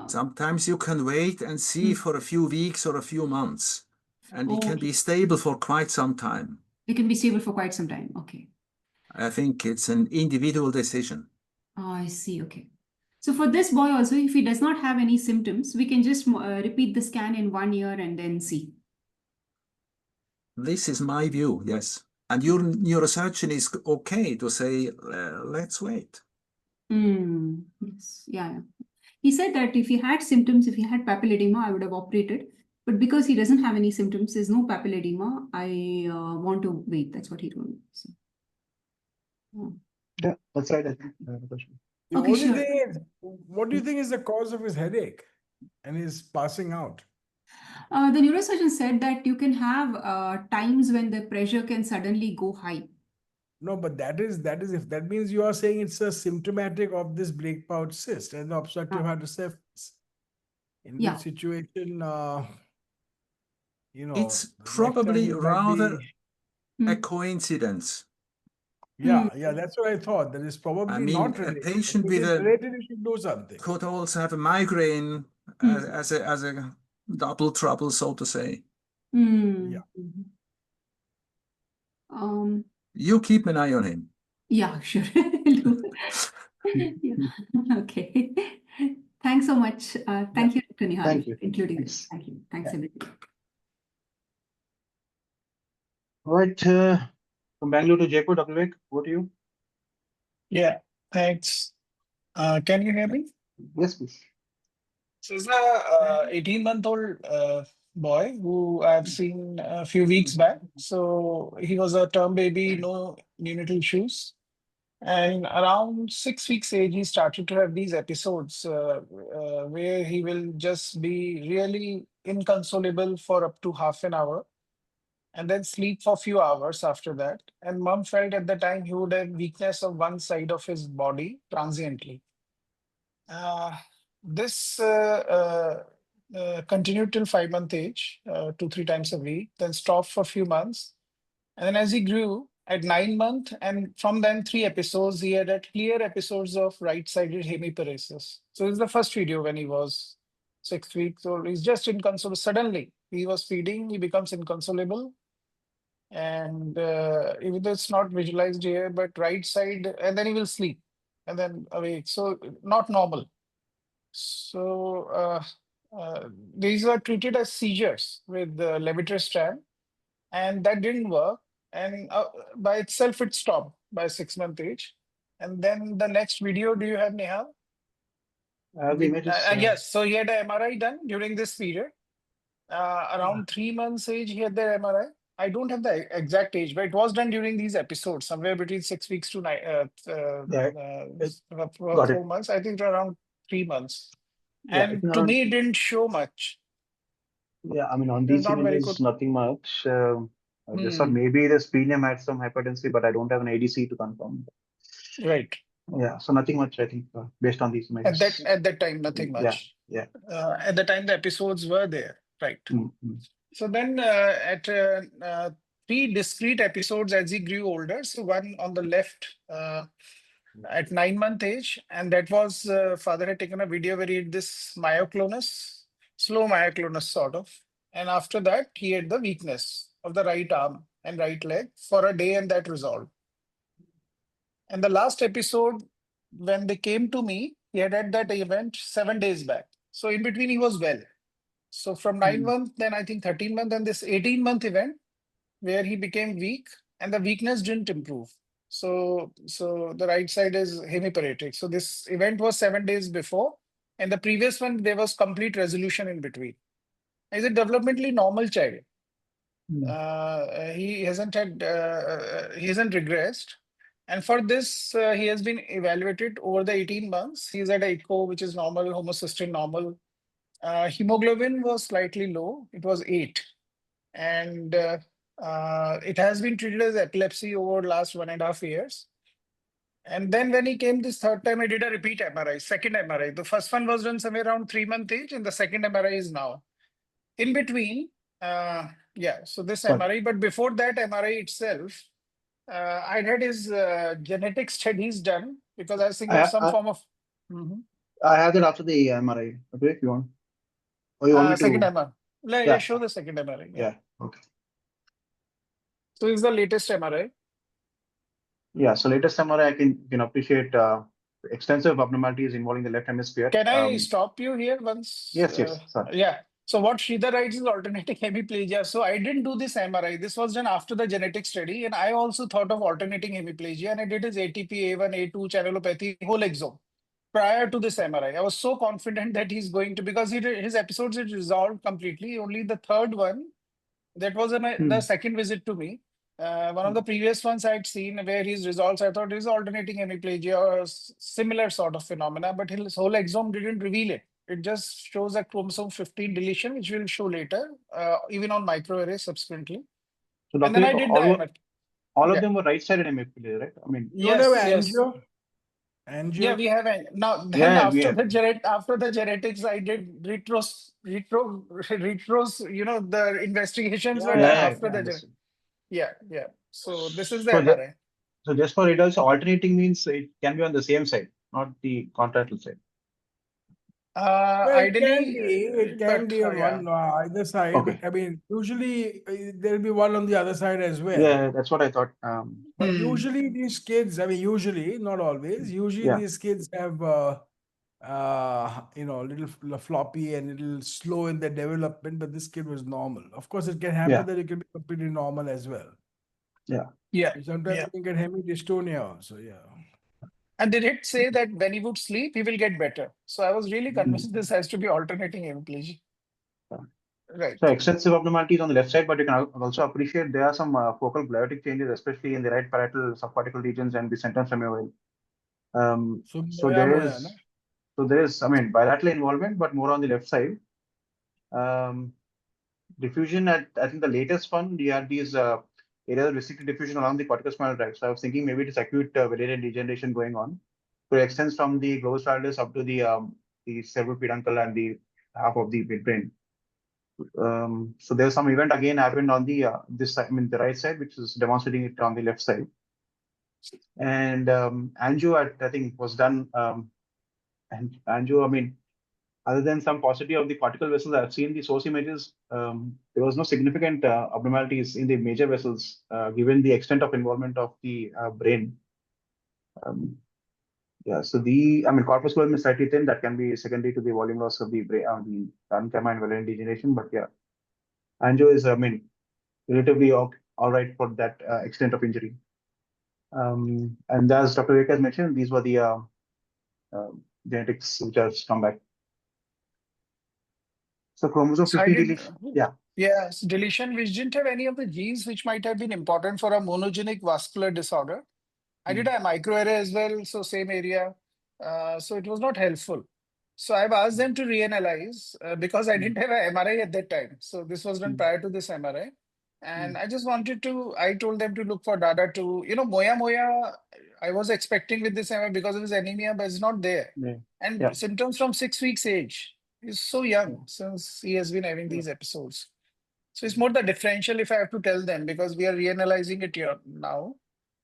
Sometimes you can wait and see for a few weeks or a few months, and it can be stable for quite some time. It can be stable for quite some time. Okay. I think it's an individual decision. Oh, I see. Okay. So for this boy also, if he does not have any symptoms, we can just repeat the scan in 1 year and then see. This is my view, yes. And your neurosurgeon is okay to say, let's wait. Yes. Yeah. He said that if he had symptoms, if he had papilledema, I would have operated. But because he doesn't have any symptoms, there's no papilledema, I want to wait. That's what he told me. So, Yeah, that's right. I think. The Okay, only sure. thing is, what do you think is the cause of his headache and his passing out? The neurosurgeon said that you can have times when the pressure can suddenly go high. No, but that is if that means you are saying it's a symptomatic of this break pouch cyst and obstructive hydrocephalus. In which situation, it's next time probably you might rather be... a coincidence. Yeah, that's what I thought. That is probably I mean, not a related. patient If with it is a related, you should do something. could also have a migraine as a double trouble, so to say. Yeah. You keep an eye on him. Yeah, sure. Yeah. Okay. Thanks so much. Thank you, Dr. Nihaal, Thank you. including Thanks. this. Thank you. Thanks, everybody. All right. From Bangalore to Jaipur, Dr. Vivek, over to you. Yeah, thanks. Can you hear me? Yes, please. So it's a 18-month-old boy who I've seen a few weeks back. So he was a term baby, no neonatal shoes. And around 6 weeks age, he started to have these episodes where he will just be really inconsolable for up to half an hour and then sleep for a few hours after that. And mom felt at the time he would have weakness of one side of his body transiently. This continued till 5-month age, 2-3 times a week, then stopped for a few months. And then as he grew at 9 months, and from then 3 episodes, he had clear episodes of right-sided hemiparesis. So this is the first video when he was 6 weeks old. He's just inconsolable. Suddenly, he was feeding, he becomes inconsolable. And even though it's not visualized here, but right side, and then he will sleep and then awake. So not normal. So these were treated as seizures with the levetiracetam, and that didn't work. And by itself, it stopped by 6-month age. And then the next video, do you have, Nihaal? The images. Yes. So he had an MRI done during this period. Around 3 months age, he had the MRI. I don't have the exact age, but it was done during these episodes, somewhere between 6 weeks to 4 months. I think around 3 months. And to me, it didn't show much. Yeah, I mean, on these images, nothing much. I just thought maybe the splenium had some hypertensity, but I don't have an ADC to confirm. Right. Yeah, so nothing much, I think, based on these images. At that time, nothing much. Yeah. At the time, the episodes were there. Right. So then at 3 discrete episodes as he grew older. So one on the left at 9-month age, and that was father had taken a video where he had this myoclonus, slow myoclonus sort of. And after that, he had the weakness of the right arm and right leg for a day, and that resolved. And the last episode, when they came to me, he had that event 7 days back. So in between, he was well. So from 9 months, then I think 13 months, and this 18-month event where he became weak and the weakness didn't improve. So the right side is hemiparetic. So this event was 7 days before, and the previous one, there was complete resolution in between. He's a developmentally normal child. He hasn't regressed. And for this, he has been evaluated over the 18 months. He's at echo, which is normal, homocysteine normal. Hemoglobin was slightly low. It was 8. and it has been treated as epilepsy over the last 1.5 years. And then when he came this third time, I did a repeat MRI, second MRI. The first one was done somewhere around 3-month age, and the second MRI is now. In between, so this Sorry. MRI, but before that MRI itself, I'd had his genetic studies done because I was thinking of some form of. I have that after the MRI. Okay, if you want. Or you want me to? Second MRI. Yeah. Show the second MRI. Yeah. Okay. So this is the latest MRI. Yeah. So latest MRI, I can appreciate extensive abnormalities involving the left hemisphere. Can I stop you here once? Yes. Yes. Sorry. Yeah. So what Sridhar writes is alternating hemiplegia. So I didn't do this MRI. This was done after the genetic study, and I also thought of alternating hemiplegia, and I did his ATP, A1, A2, channelopathy, whole exome. Prior to this MRI, I was so confident that he's going to, because his episodes had resolved completely. Only the third one, that was the second visit to me. One of the previous ones I'd seen where his results, I thought is alternating hemiplegia or similar sort of phenomena, but his whole exome didn't reveal it. It just shows a chromosome 15 deletion, which we'll show later, even on microarray subsequently. So, and then I did the MRI. All of them were right-sided hemiplegia, right? I mean, you have angio? Angio? Yeah, we have now. Then after the genetics, I did retros. The investigations were done after the genetics. Yeah. So this is the MRI. So just for results, alternating means it can be on the same side, not the contralateral side. Ideally, it can be on one either side. Okay. I mean, usually there'll be one on the other side as well. Yeah, that's what I thought. But usually these kids, I mean, usually, not always, usually these kids have, little floppy and little slow in their development, but this kid was normal. Of course, it can happen that it can be completely normal as well. Yeah. Sometimes you can get hemidystonia also, And did it say that when he would sleep, he will get better? So I was really convinced this has to be alternating hemiplegia. Right. So extensive abnormalities on the left side, but you can also appreciate there are some focal gliotic changes, especially in the right parietal subcortical regions and the centrum femoral. So there is, I mean, bilateral involvement, but more on the left side. Diffusion at, I think the latest one, you had these areas of restricted diffusion along the corticospinal tract. So I was thinking maybe it is acute variant degeneration going on. So it extends from the globus pallidus up to the cerebral peduncle and the half of the midbrain. So there's some event again happened on the this side, I mean the right side, which is demonstrating it on the left side. And angio, I think, was done. And angio, I mean, other than some paucity of the cortical vessels, I've seen the source images. There was no significant abnormalities in the major vessels, given the extent of involvement of the brain. So corpus callosum is slightly thin. That can be secondary to the volume loss of the brain, the parenchyma and valent degeneration. But angio is, relatively all right for that extent of injury. And as Dr. Vivek has mentioned, these were the genetics which has come back. So chromosome 50 deletion. Yes, deletion which didn't have any of the genes which might have been important for a monogenic vascular disorder. I did a microarray as well, so same area. So it was not helpful. So I've asked them to reanalyze because I didn't have an MRI at that time. So this was done prior to this MRI. And I just I told them to look for DADA2. Moya, I was expecting with this MRI because of his anemia, but it's not there. And symptoms from 6 weeks age. He's so young since he has been having these episodes. So it's more the differential if I have to tell them, because we are reanalyzing it here now.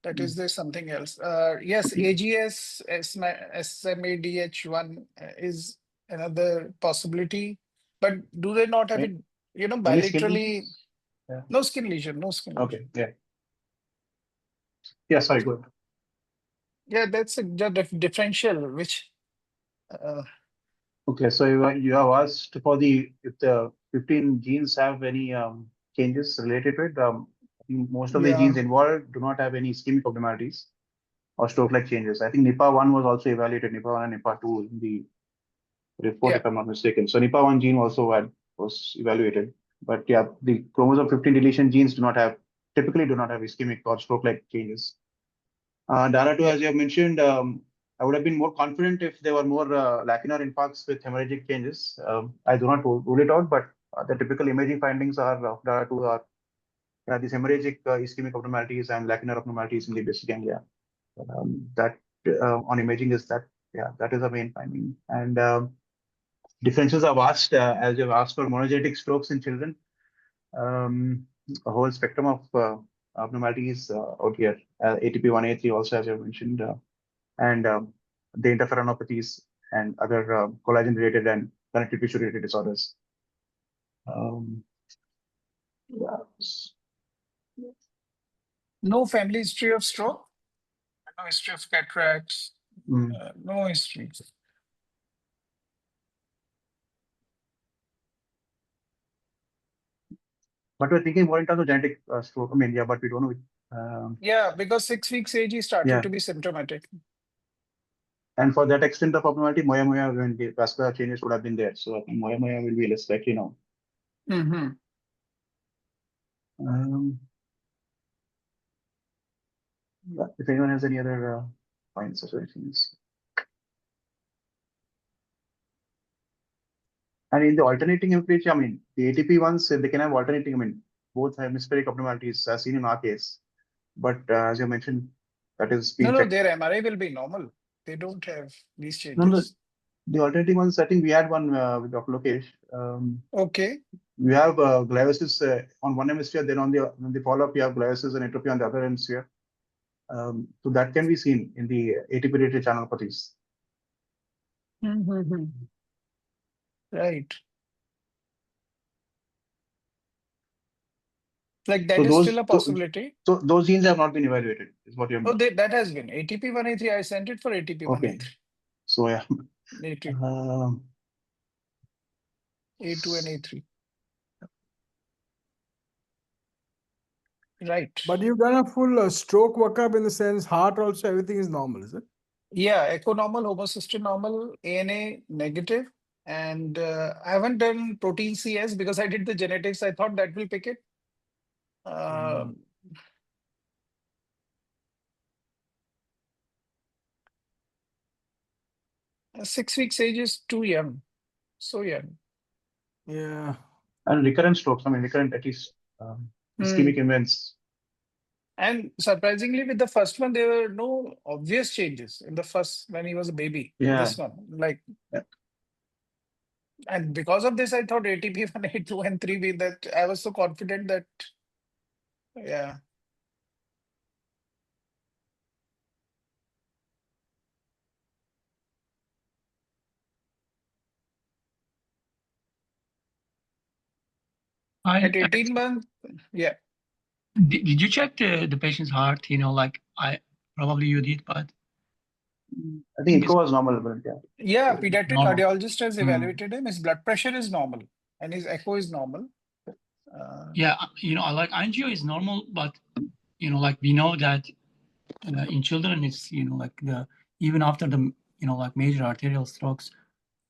That is, there's something else. Yes, AGS, SMADH1 is another possibility. But do they not have it, bilaterally? No skin lesion, no skin lesion. Okay, yeah, sorry, go ahead. Yeah, that's a differential, which... Okay, so you have asked for if the 15 genes have any changes related to it. Most of the genes involved do not have any ischemic abnormalities or stroke-like changes. I think NIPA1 was also evaluated, NIPA1 and NIPA2 in the report, if I'm not mistaken. So NIPA1 gene also was evaluated. But the chromosome 15 deletion genes typically do not have ischemic or stroke-like changes. DADA2, as you have mentioned, I would have been more confident if there were more lacunar infarcts with hemorrhagic changes. I do not rule it out, but The typical imaging findings are of DARA2 are these hemorrhagic ischemic abnormalities and lacunar abnormalities in the basic ganglia. That on imaging is that, that is the main finding. And differences are vast, as you've asked for monogenetic strokes in children. A whole spectrum of abnormalities out here. ATP1A3 also, as you mentioned, and the interferonopathies and other collagen-related and connective tissue-related disorders. No family history of stroke, no history of cataracts, no history. But we're thinking more in terms of genetic stroke. I mean, yeah, but we don't know. Yeah, because 6 weeks age, he started to be symptomatic. And for that extent of abnormality, moya when the vascular changes would have been there. So I think moya will be less likely now. If anyone has any other points or things. And in the alternating hemiplegia, I mean, the ATP ones, they can have alternating, I mean, both hemispheric abnormalities as seen in our case. But as you mentioned, that is being checked. Their MRI will be normal. They don't have these changes. No, the alternating ones, I think we had one with Dr. Lokesh. Okay. We have gliosis on one hemisphere, then on the follow-up, you have gliosis and atrophy on the other hemisphere. So that can be seen in the ATP-related channelopathies. Right. Like that is still a possibility. So those genes have not been evaluated, is what you're saying. That has been. ATP1A3, I sent it for ATP1A3. Okay. So yeah. A2 and A3. Right. But you've done a full stroke workup in the sense heart also, everything is normal, is it? Yeah, echo normal, homocysteine normal, ANA negative. And I haven't done protein CS because I did the genetics. I thought that will pick it. 6 weeks age is too young. So young. Yeah. And recurrent strokes, I mean, recurrent at least ischemic events. And surprisingly, with the first one, there were no obvious changes in the first when he was a baby. Yeah. This one, like, and because of this, I thought ATP1, A2, and 3B that I was so confident that, yeah. At 18 months, yeah. Did you check the patient's heart? You know, like probably you did, but I think echo was normal, but yeah. Yeah, pediatric cardiologist has evaluated him. His blood pressure is normal, and his echo is normal. Yeah, you know, like angio is normal, but you know, like we know that in children, it's like even after the like major arterial strokes,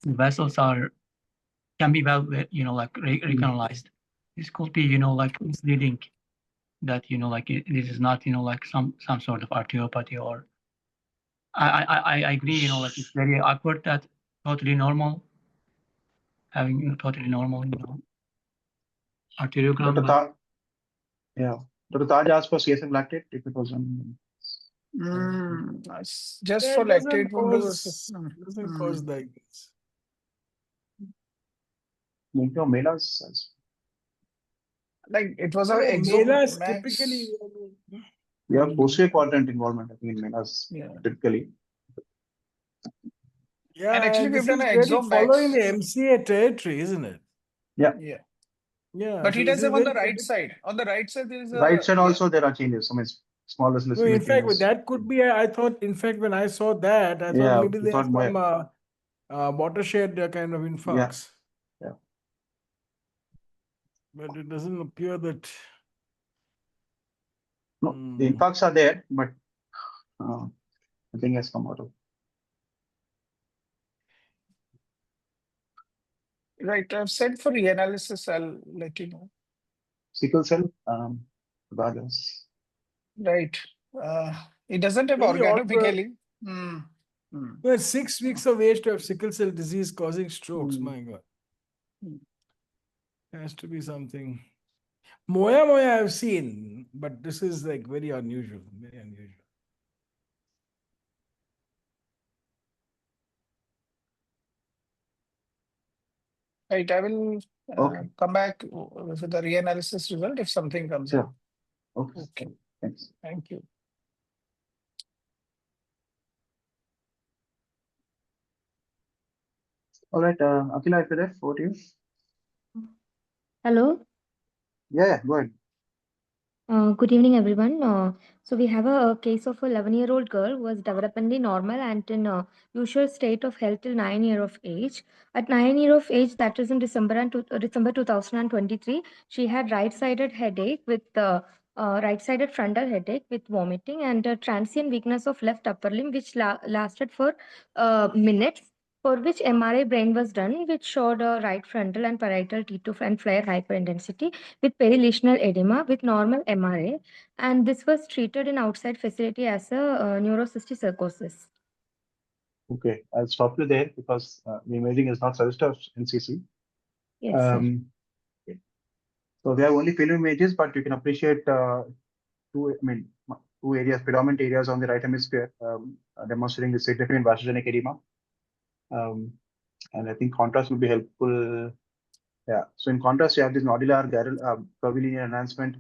the vessels can be well like recanalized. This could be like misleading that like this is not like some sort of arteriopathy. Or I agree, like it's very awkward that totally normal having totally normal arteriogram. Dr. Taj asked for CSF lactate if it was just for lactate doesn't cause diabetes. Melas. Like it was a Melas typically. Yeah, posterior quadrant involvement, I think, in Melas typically. Yeah, and actually we've done an exome following the MCA territory, isn't it? Yeah. Yeah. But he does have on the right side. On the right side, there is a right side also there are changes. I mean, small less. No, in fact, that could be. I thought, in fact, when I saw that, I thought maybe they have some watershed kind of infarcts. Yeah. But it doesn't appear that. No, the infarcts are there, but nothing has come out of. Right, I've sent for reanalysis. I'll let you know. Sickle cell, others. Right. It doesn't have organomechally. Well, 6 weeks of age to have sickle cell disease causing strokes. My God. Has to be something. Moya I've seen, but this is like very unusual. Very unusual. Right, I will Okay. come back with the reanalysis result if something comes up. Sure. Okay. Okay. Thanks. Thank you. All right, Akila, if you're there, over to you. Hello. Yeah, go ahead. Good evening, everyone. So we have a case of a 11-year-old girl who was developmentally normal and in usual state of health till 9 years of age. At 9 years of age, that is in December 2023, she had right-sided headache with right-sided frontal headache with vomiting and transient weakness of left upper limb, which lasted for minutes. For which MRI brain was done, which showed a right frontal and parietal T2 and flare hyperintensity with perilesional edema with normal MRA, and this was treated in outside facility as a neurocysticercosis. Okay, I'll stop you there because the imaging is not suggestive of NCC. Yes, sir. Okay. So we have only film images, but you can appreciate two areas, predominant areas on the right hemisphere, demonstrating the significant vasogenic edema. And I think contrast will be helpful. Yeah. So in contrast, you have this nodular curvilinear enhancement,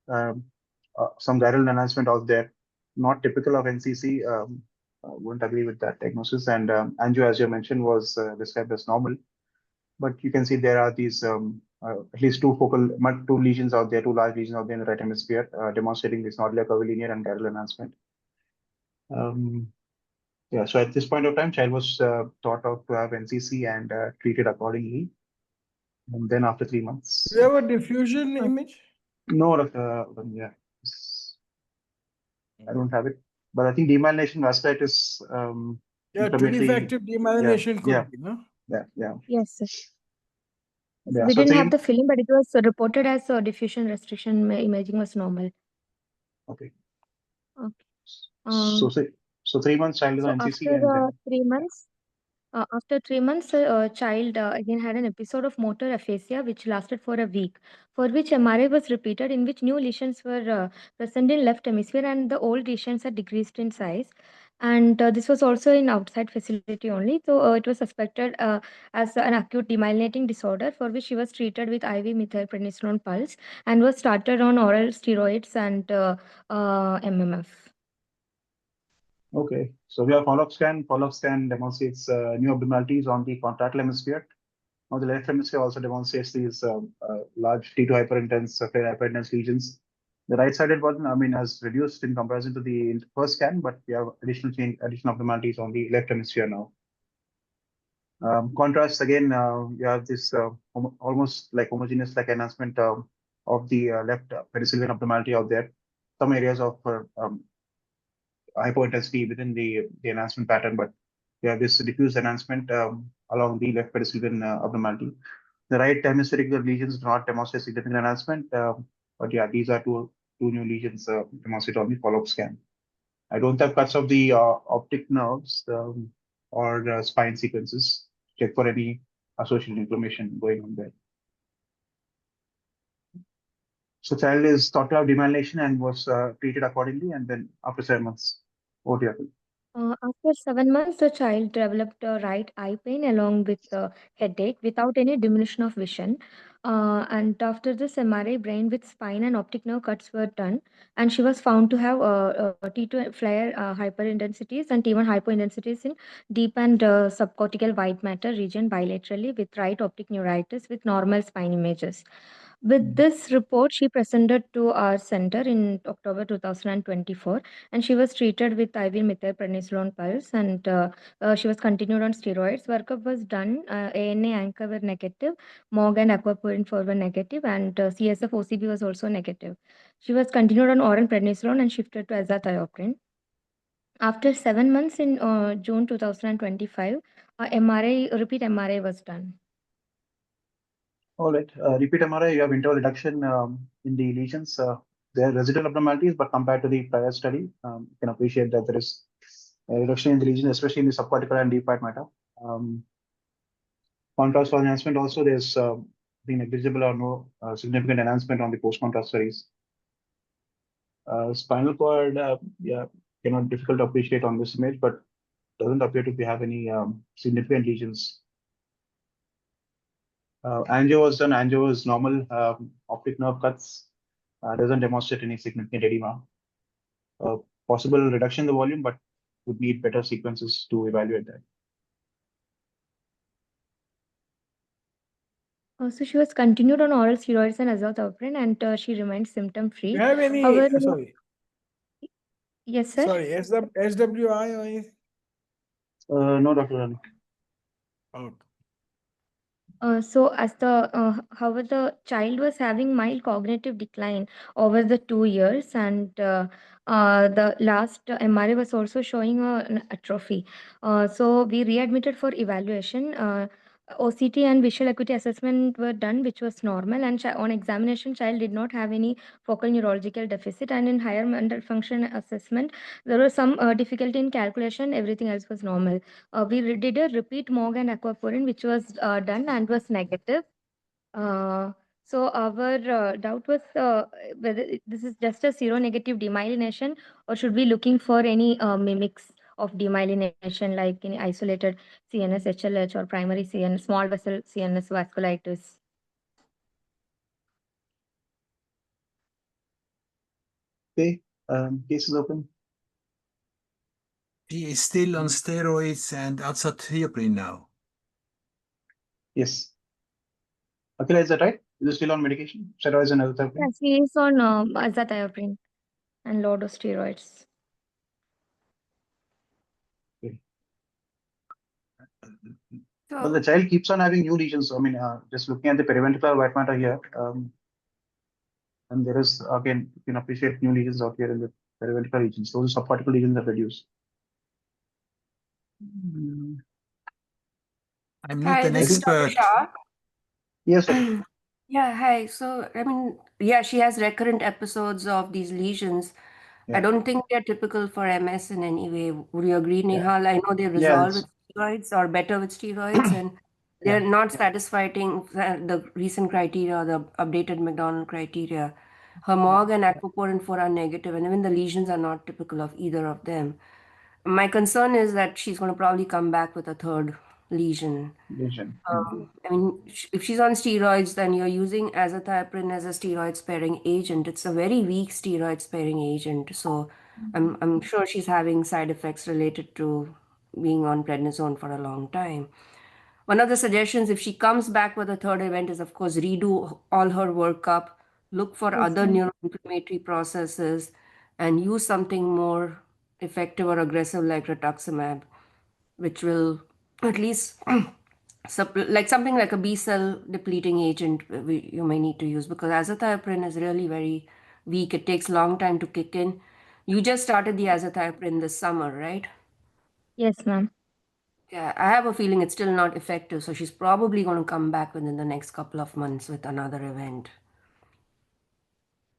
some gyral enhancement out there, not typical of NCC. Won't agree with that diagnosis. And angio, as you mentioned, was described as normal. But you can see there are these at least two lesions out there, two large lesions out there in the right hemisphere, demonstrating this nodular curvilinear and gyral enhancement. Yeah, so at this point of time, child was thought of to have NCC and treated accordingly. And then after 3 months. Do you have a diffusion image? No, yeah. I don't have it. But I think demyelination vasculitis. Yeah, inflammatory- effective demyelination could be, no? Yeah. Yes, sir. Yeah, We so didn't have the film, but it was reported as diffusion restriction. Imaging was normal. Okay. Okay. So 3 months child is So on NCC after and then 3 months, child again had an episode of motor aphasia which lasted for a week, for which MRI was repeated, in which new lesions were present in left hemisphere and the old lesions had decreased in size. And this was also in outside facility only. So it was suspected as an acute demyelinating disorder, for which she was treated with IV methylprednisolone pulse and was started on oral steroids and MMF. Okay, so we have follow-up scan. Follow-up scan demonstrates new abnormalities on the contralateral hemisphere. Now the left hemisphere also demonstrates these large T2 hyperintense, flare hyperintense lesions. The right-sided one, has reduced in comparison to the first scan, but we have additional abnormalities on the left hemisphere now. Contrast again, you have this almost like homogeneous like enhancement of the left perisylvian abnormality out there. Some areas of hypointensity within the enhancement pattern, but you have this diffuse enhancement along the left perisylvian abnormality. The right hemispheric lesions do not demonstrate significant enhancement, but yeah, these are two new lesions demonstrated on the follow-up scan. I don't have cuts of the optic nerves or spine sequences. Check for any associated inflammation going on there. So child is thought to have demyelination and was treated accordingly, and then after 7 months, what happened? After 7 months, the child developed right eye pain along with headache without any diminution of vision. And after this MRI, brain with spine and optic nerve cuts were done, and she was found to have T2 flare hyperintensities and T1 hypointensities in deep and subcortical white matter region bilaterally with right optic neuritis with normal spine images. With this report, she presented to our center in October 2024, and she was treated with IV methylprednisolone pulse, and she was continued on steroids. Workup was done. ANA anchor were negative, MOG and aquaporin 4 were negative, and CSF OCB was also negative. She was continued on oral prednisolone and shifted to azathioprine. After 7 months in June 2025, repeat MRI was done. All right. Repeat MRI, you have interval reduction in the lesions. There are residual abnormalities, but compared to the prior study, you can appreciate that there is a reduction in the lesion, especially in the subcortical and deep white matter. Contrast for enhancement also, there's being negligible or no significant enhancement on the post-contrast studies. Spinal cord, yeah, difficult to appreciate on this image, but doesn't appear to have any significant lesions. Angio was done. Angio is normal. Optic nerve cuts doesn't demonstrate any significant edema. Possible reduction in the volume, but would need better sequences to evaluate that. So she was continued on oral steroids and azathioprine, and she remained symptom-free. Do you have any? However, Sorry. yes, sir. Sorry. SWI or anything? No, Dr. Rani. Okay. So however, the child was having mild cognitive decline over the 2 years, and the last MRI was also showing an atrophy. So we readmitted for evaluation. OCT and visual acuity assessment were done, which was normal, and on examination, child did not have any focal neurological deficit. And in higher mental function assessment, there was some difficulty in calculation. Everything else was normal. We did a repeat MOG and aquaporin, which was done and was negative. So our doubt was whether this is just a seronegative demyelination, or should we looking for any mimics of demyelination, like any isolated CNS HLH or primary CNS, small vessel CNS vasculitis. Okay, case is open. He is still on steroids and azathioprine now. Yes. Akila, is that right? Is he still on medication? Steroids and azathioprine? Yes, he is on azathioprine and low dose steroids. Okay. So, Well, the child keeps on having new lesions. I mean, just looking at the periventricular white matter here, and there is, again, you can appreciate new lesions out here in the periventricular regions. Those subcortical lesions are reduced. I'm not an this is Dr. expert. Shah. Yes, sir. Yeah, hi. So, I mean, yeah, she has recurrent episodes of these lesions. I Yeah. don't think they're typical for MS in any way. Would you agree, Nihaal? I know they Yeah, resolve with steroids or better with steroids, and they're Yeah. not satisfying the recent criteria, the updated McDonald criteria. Her MOG and aquaporin 4 are negative, and even the lesions are not typical of either of them. My concern is that she's going to probably come back with a third lesion. lesion. I mean, if she's on steroids, then you're using azathioprine as a steroid-sparing agent. It's a very weak steroid-sparing agent. So I'm sure she's having side effects related to being on prednisone for a long time. One of the suggestions, if she comes back with a third event, is of course redo all her workup, look for other neuroinflammatory processes, and use something more effective or aggressive like rituximab, which will at least like something like a B cell depleting agent you may need to use, because azathioprine is really very weak. It takes a long time to kick in. You just started the azathioprine this summer, right? Yes, ma'am. Yeah, I have a feeling it's still not effective, so she's probably going to come back within the next couple of months with another event.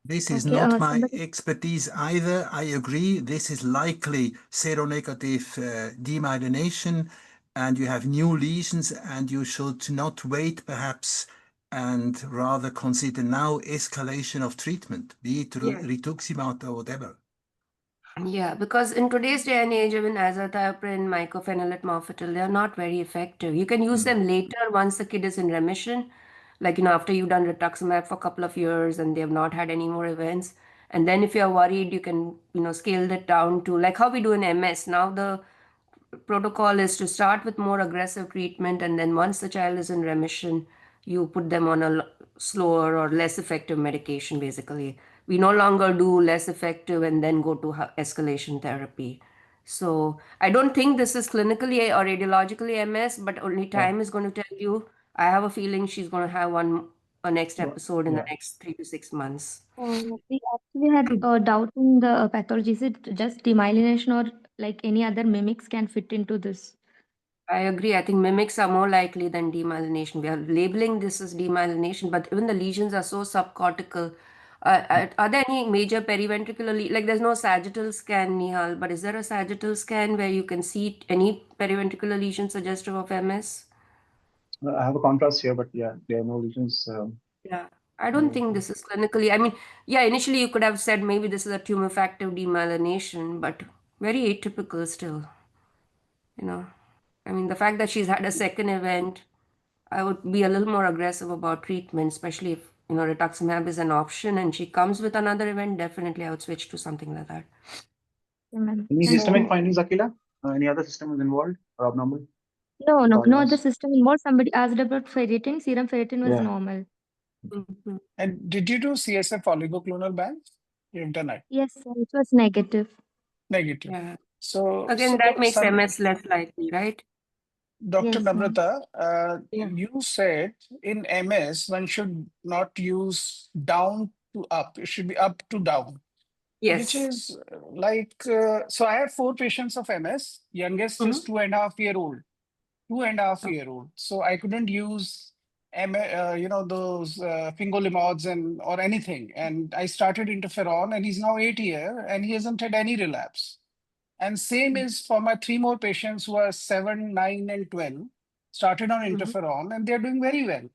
This is Okay, not my somebody- expertise either. I agree. This is likely seronegative demyelination, and you have new lesions, and you should not wait perhaps and rather consider now escalation of treatment, be it rituximab or whatever. Yeah, because in today's day and age, even azathioprine, mycophenolate mofetil, they're not very effective. You can use them later once the kid is in remission, like, after you've done rituximab for a couple of years and they have not had any more events. And then if you're worried, you can, scale that down to like how we do in MS. Now the protocol is to start with more aggressive treatment, and then once the child is in remission, you put them on a slower or less effective medication, basically. We no longer do less effective and then go to escalation therapy. So I don't think this is clinically or radiologically MS, but only time is going to tell you. I have a feeling she's going to have a next episode in the next 3 to 6 months. We actually had doubt in the pathology. Is it just demyelination, or like any other mimics can fit into this? I agree. I think mimics are more likely than demyelination. We are labeling this as demyelination, but even the lesions are so subcortical. Are there any major periventricular like there's no sagittal scan, Nihaal, but is there a sagittal scan where you can see any periventricular lesion suggestive of MS? I have a contrast here, but yeah, there are no lesions. Yeah, I don't think this is clinically. I mean, yeah, initially you could have said maybe this is a tumor factor demyelination, but very atypical still. You know, I mean, the fact that she's had a second event, I would be a little more aggressive about treatment, especially if, rituximab is an option and she comes with another event, definitely I would switch to something like that. Any So- systemic findings, Akila? Any other system is involved or abnormal? No other system involved. Somebody asked about ferritin. Serum ferritin was Yeah. normal. Mhm. And did you do CSF oligoclonal bands? You've done it. Yes, sir, it was negative. Negative. Yeah. So Again, that makes some MS less likely, right? Dr. Yes, ma'am. Namrata, Yeah. you said in MS one should not use down to up. It should be up to down, which Yes. is like so. I have 4 patients of MS. Youngest is 2.5-year-old. 2.5-year-old. So I couldn't use those fingolimod and or anything. And I started interferon, and he's now 8 years, and he hasn't had any relapse. And same is for my 3 more patients who are 7, 9, and 12, started on interferon, and they're doing very well.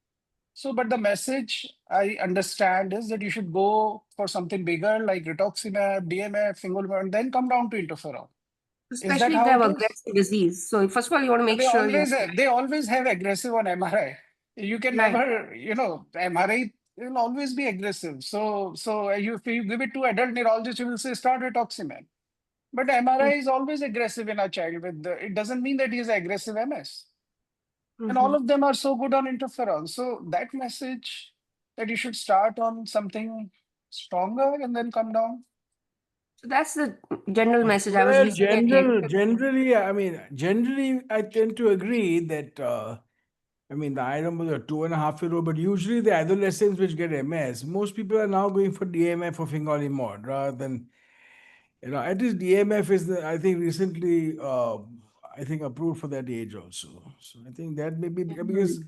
So, but the message I understand is that you should go for something bigger like rituximab, DMF, fingolimod, and then come down to interferon. Especially if how they have it is? aggressive disease. So first of all, you want to make sure you They always have aggressive on MRI. You can Right. never, MRI will always be aggressive. So if you give it to adult neurologist, you will say start rituximab. But MRI is always aggressive in a child it doesn't mean that he has aggressive MS. And all of them are so good on interferon. So that message that you should start on something stronger and then come down. So that's the general message. I was Well, recently generally, I tend to agree that, the item was a 2.5-year-old, but usually the adolescents which get MS, most people are now going for DMF or fingolimod rather than, at least DMF is, I think, recently, approved for that age also. So I think that may be because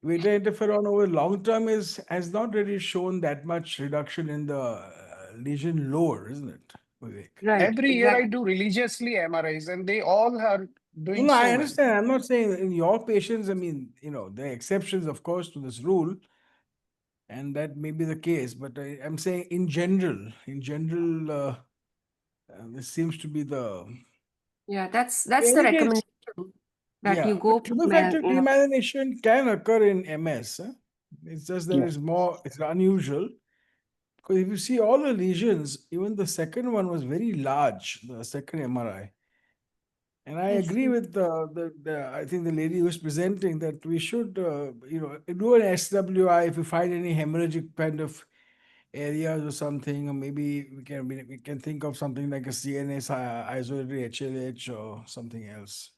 beta interferon over long term has not really shown that much reduction in the lesion lower, isn't it, Vivek? Right. Every year I exactly. do religiously MRIs and they all are doing No, so I well. understand. I'm not saying in your patients, there are exceptions, of course, to this rule, and that may be the case, but I'm saying in general, this seems to be the. Yeah, that's In the any case, recommendation that you go but tumor factor demyelination can occur in MS. It's just that it's unusual. Because if you see all the lesions, even the second one was very large, the second MRI. And I agree with I think the lady who was presenting that we should, do an SWI if we find any hemorrhagic kind of areas or something, or maybe we can think of something like a CNS isolated HLH or something else.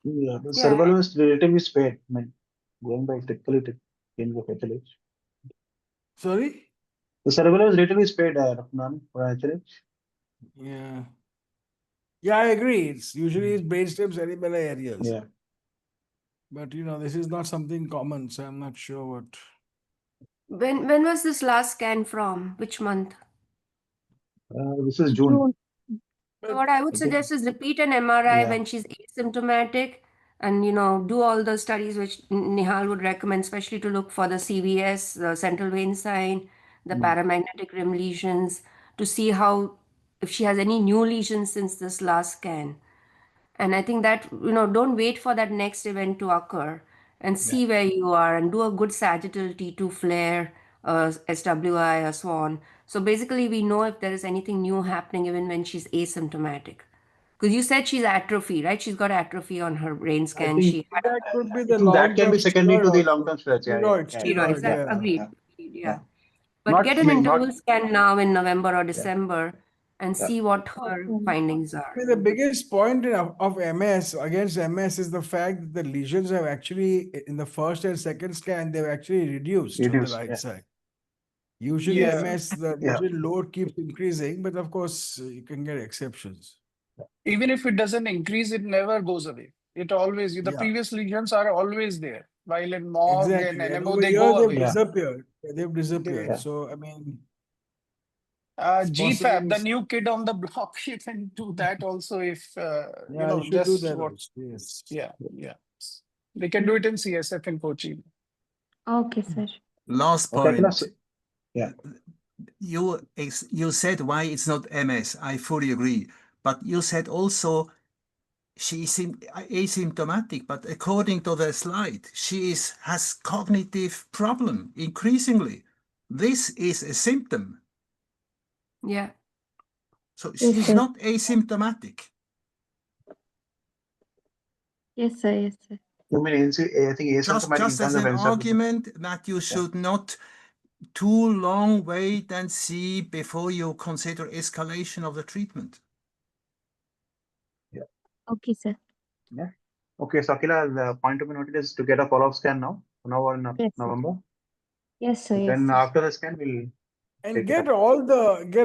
Yeah, the cerebellum is relatively spared. I mean, going by typically change of HLH. Sorry? The cerebellum is relatively spared, none for HLH. Yeah. Yeah, I agree. It's usually brainstem cerebellar areas. Yeah. But this is not something common, so I'm not sure what. When was this last scan from? Which month? This is June. So what I would suggest is repeat an MRI when she's asymptomatic and, do all the studies which Nihaal would recommend, especially to look for the CVS, the central vein sign, the paramagnetic rim lesions, to see if she has any new lesions since this last scan. And I think that, don't wait for that next event to occur and see where you are and do a good sagittal T2 flare, SWI, or SWAN. So basically, we know if there is anything new happening even when she's asymptomatic. Because you said she's atrophy, right? She's got atrophy on her brain scan. That could be the that can be long-term secondary to the steroid long-term steroids. Steroids, yeah. agreed. Yeah. But Not- get I an mean, interval not- scan now in November or December and see what her findings are. The biggest point of MS against MS is the fact that the lesions have actually, in the first and second scan, they've actually reduced on the right side. Usually MS, the lesion load keeps increasing, but of course, you can get exceptions. Even if it doesn't increase, it never goes away. It always, the previous lesions are always there. While in MOG and And NMO, over they here, go they've away. disappeared. They've disappeared. Yeah. So, I mean, GFAB, the new kid on the block, you can do that also if, you should do just that what. also, yes. Yeah, yeah. They can do it in CSF in Kochi. Okay, sir. Last Okay, point. yeah. You said why it's not MS. I fully agree. But you said also she is asymptomatic, but according to the slide, she has cognitive problem increasingly. This is a symptom. Yeah. So Yes, she's sir. not asymptomatic. Yes, sir. Yes, sir. You mean I think asymptomatic in Just terms as of an encephalopathy. argument that you should not too long wait and see before you consider escalation of the treatment. Yeah. Okay, sir. Yeah. Okay, so Akila, the point to be noted is to get a follow-up scan now or in Yes, sir. November. Yes, sir. Yes, Then sir. after the scan, we'll And take it get up. all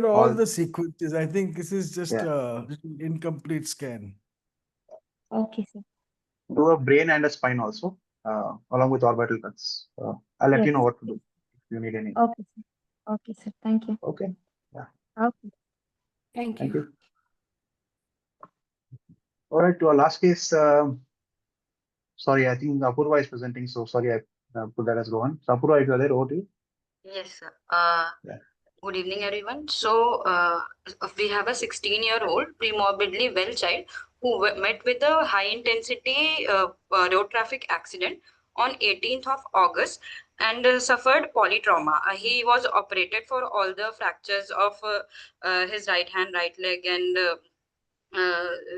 All- the sequences. I think this is just Yeah. a incomplete scan. Okay, sir. Do a brain and a spine also, along with orbital cuts. I'll let you Yes. know what to do if you need any. Okay, sir. Okay, sir. Thank you. Okay. Yeah. Okay. Thank Thank you. you. All right, to our last case. Sorry, I think Apurva is presenting, so sorry I put that as Rohan. So Apurva, if you are there, over to you. Yes, sir. Yeah. Good evening, everyone. So, we have a 16-year-old premorbidly well child who met with a high-intensity road traffic accident on 18th of August and suffered polytrauma. He was operated for all the fractures of his right hand, right leg, and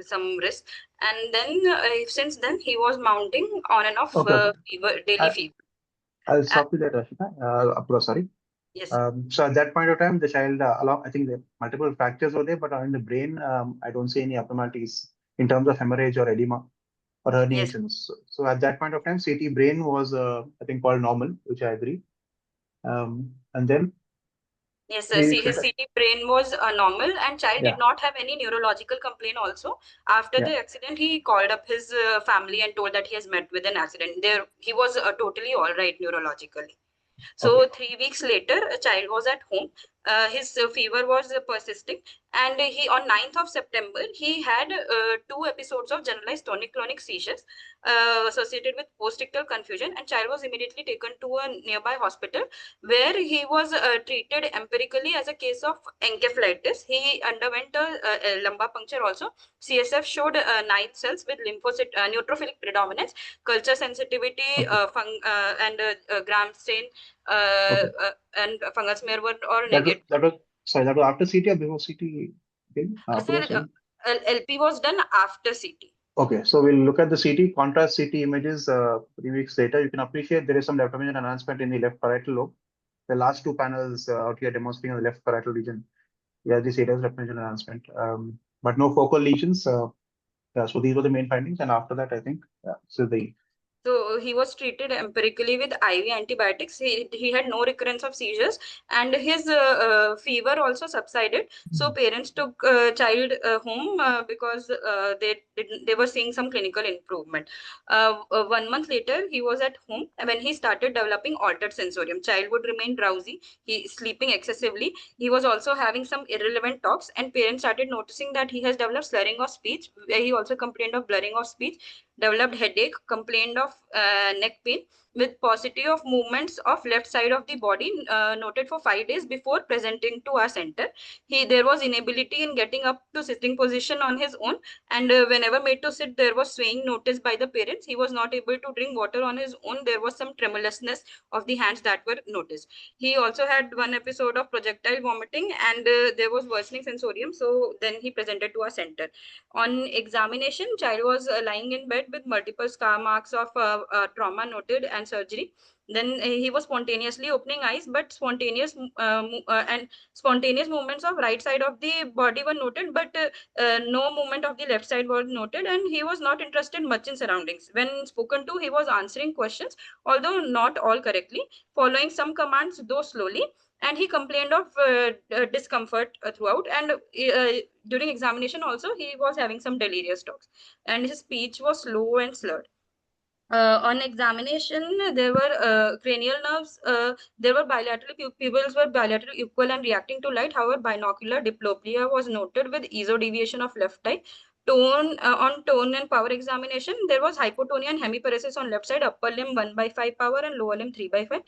some wrist. And then, since then, he was mounting on and off Okay. daily fever. I'll stop you there, Rashika. Apurva, sorry. Yes. So at that point of time, the child, I think the multiple fractures were there, but in the brain, I don't see any abnormalities in terms of hemorrhage or edema or herniations. Yes. So at that point of time, CT brain was, I think, called normal, which I agree. And then Yes, sir. See, his CT brain was normal, and child did not have any neurological complaint also. After the accident, he called up his family and told that he has met with an accident. There, he was totally all right neurologically. So 3 weeks later, a child was at home. His fever was persisting, and he on 9th of September he had 2 episodes of generalized tonic-clonic seizures associated with post-ictal confusion, and child was immediately taken to a nearby hospital where he was treated empirically as a case of encephalitis. He underwent a lumbar puncture also. CSF showed 9 cells with lymphocyte neutrophilic predominance, culture sensitivity, and gram stain and fungal smear were all negative. That was after CT or before CT? Sir, LP was done after CT. Okay, so we'll look at the CT, contrast CT images 3 weeks later. You can appreciate there is some determinant enhancement in the left parietal lobe. The last 2 panels out here demonstrating the left parietal region. Yeah, this area is determinant enhancement, but no focal lesions. Yeah, so these were the main findings, and after that, I think, So he was treated empirically with IV antibiotics. He had no recurrence of seizures, and his fever also subsided. So parents took child home because they were seeing some clinical improvement. 1 month later, he was at home when he started developing altered sensorium. Child would remain drowsy. He sleeping excessively. He was also having some irrelevant talks, and parents started noticing that he has developed slurring of speech, where he also complained of blurring of speech, developed headache, complained of neck pain with paucity of movements of left side of the body noted for 5 days before presenting to our center. There was inability in getting up to sitting position on his own, and whenever made to sit, there was swaying noticed by the parents. He was not able to drink water on his own. There was some tremulousness of the hands that were noticed. He also had 1 episode of projectile vomiting, and there was worsening sensorium. So then he presented to our center. On examination, child was lying in bed with multiple scar marks of trauma noted and surgery. Then he was spontaneously opening eyes, but spontaneous movements of right side of the body were noted, but no movement of the left side was noted, and he was not interested much in surroundings. When spoken to, he was answering questions, although not all correctly, following some commands, though slowly, and he complained of discomfort throughout, and during examination also he was having some delirious talks, and his speech was slow and slurred. On examination, there were cranial nerves, there were bilateral pupils were bilateral equal and reacting to light. However, binocular diplopia was noted with esodiviation of left eye. tone and power examination, there was hypotonia and hemiparesis on left side, upper limb 1/5 power and lower limb 3/5.